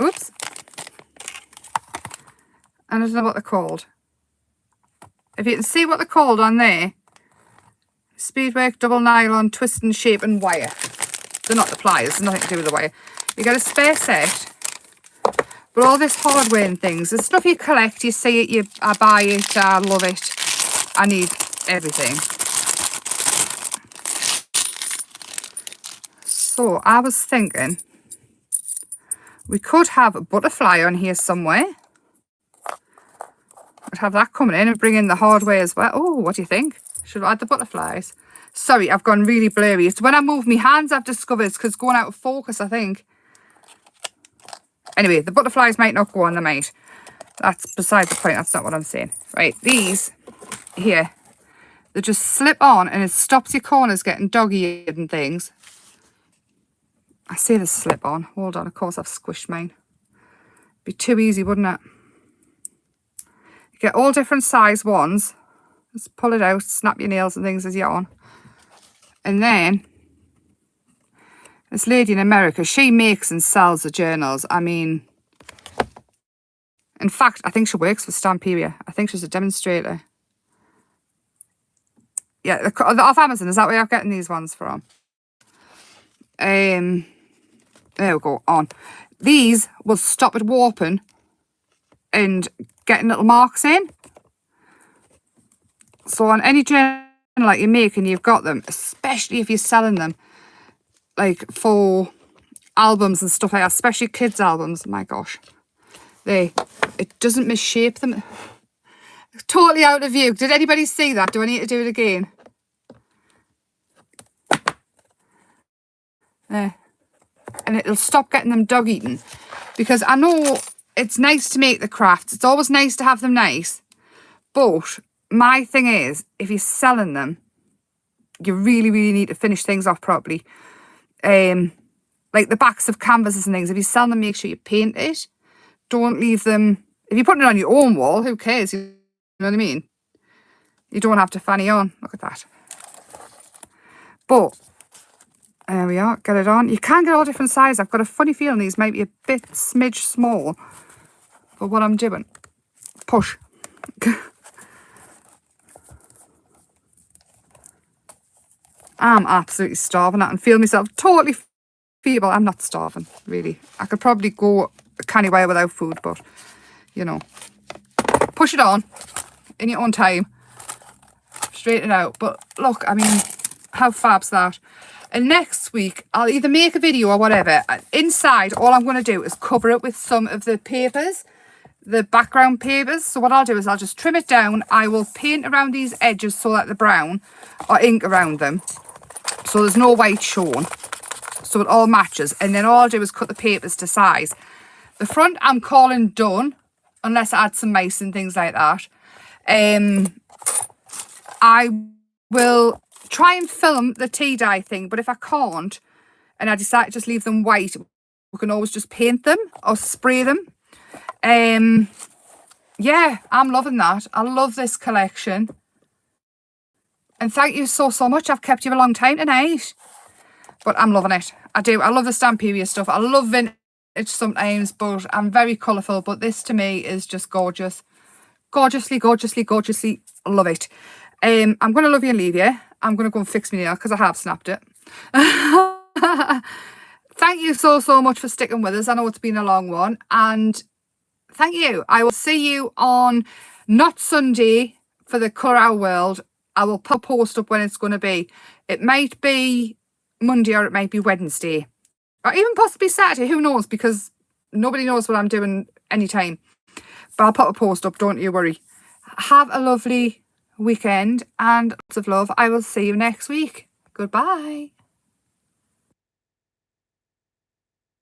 Oops. And I don't know what they're called. If you can see what they're called on there. Speedwork, double nylon, twist and shape and wire. They're not the pliers, there's nothing to do with the wire. You get a spare set. But all this hardware and things, the stuff you collect, you see it, I buy it, I love it. I need everything. So I was thinking we could have a butterfly on here somewhere. I'd have that coming in and bring in the hardware as well. Oh, what do you think? Should I add the butterflies? Sorry, I've gone really blurry. It's when I move my hands I've discovered it's because it's going out of focus, I think. Anyway, the butterflies might not go on, they might. That's beside the point, that's not what I'm saying. Right, these here, they just slip on and it stops your corners getting dog-eared and things. I say they slip on. Hold on, of course I've squished mine. Be too easy, wouldn't it? You get all different size ones. Just pull it out, snap your nails and things as you're on. And then, this lady in America, she makes and sells the journals. I mean, in fact, I think she works for Stamperia. I think she's a demonstrator. Yeah, off Amazon. Is that where I'm getting these ones from? There we go, on. These will stop it warping and getting little marks in. So on any journal like you make and you've got them, especially if you're selling them, like for albums and stuff like that, especially kids' albums, my gosh. It doesn't misshape them. Totally out of view. Did anybody see that? Do I need to do it again? There. And it'll stop getting them dog eaten. Because I know it's nice to make the crafts. It's always nice to have them nice. But my thing is, if you're selling them, you really, really need to finish things off properly. Like the backs of canvases and things, if you sell them, make sure you paint it. Don't leave them. If you're putting it on your own wall, who cares? You know what I mean? You don't have to fanny on. Look at that. But there we are, get it on. You can get all different sizes. I've got a funny feeling these might be a bit smidge small for what I'm doing. Push. I'm absolutely starving. I can feel myself totally feeble. I'm not starving, really. I could probably go a canny while without food, but, you know. Push it on in your own time. Straighten it out. But look, I mean, how fab's that? And next week, I'll either make a video or whatever. Inside, all I'm going to do is cover it with some of the papers the background papers. So what I'll do is I'll just trim it down. I will paint around these edges so that the brown, or ink around them, so there's no white shown, so it all matches. And then all I'll do is cut the papers to size. The front I'm calling done, unless I add some mice and things like that. I will try and film the tea dye thing, but if I can't and I decide to just leave them white, we can always just paint them or spray them. Yeah, I'm loving that. I love this collection. And thank you so much. I've kept you a long time tonight. But I'm loving it. I do. I love the Stamperia stuff. I love vintage sometimes, but I'm very colourful. But this to me is just gorgeous. Gorgeously love it. I'm going to love you and leave you. I'm going to go and fix my nail because I have snapped it. Thank you so much for sticking with us. I know it's been a long one. And thank you. I will see you on not Sunday for the Colour Our World. I will put a post up when it's going to be. It might be Monday or it might be Wednesday. Or even possibly Saturday. Who knows? Because nobody knows what I'm doing anytime. But I'll put a post up. Don't you worry. Have a lovely weekend and lots of love. I will see you next week. Goodbye.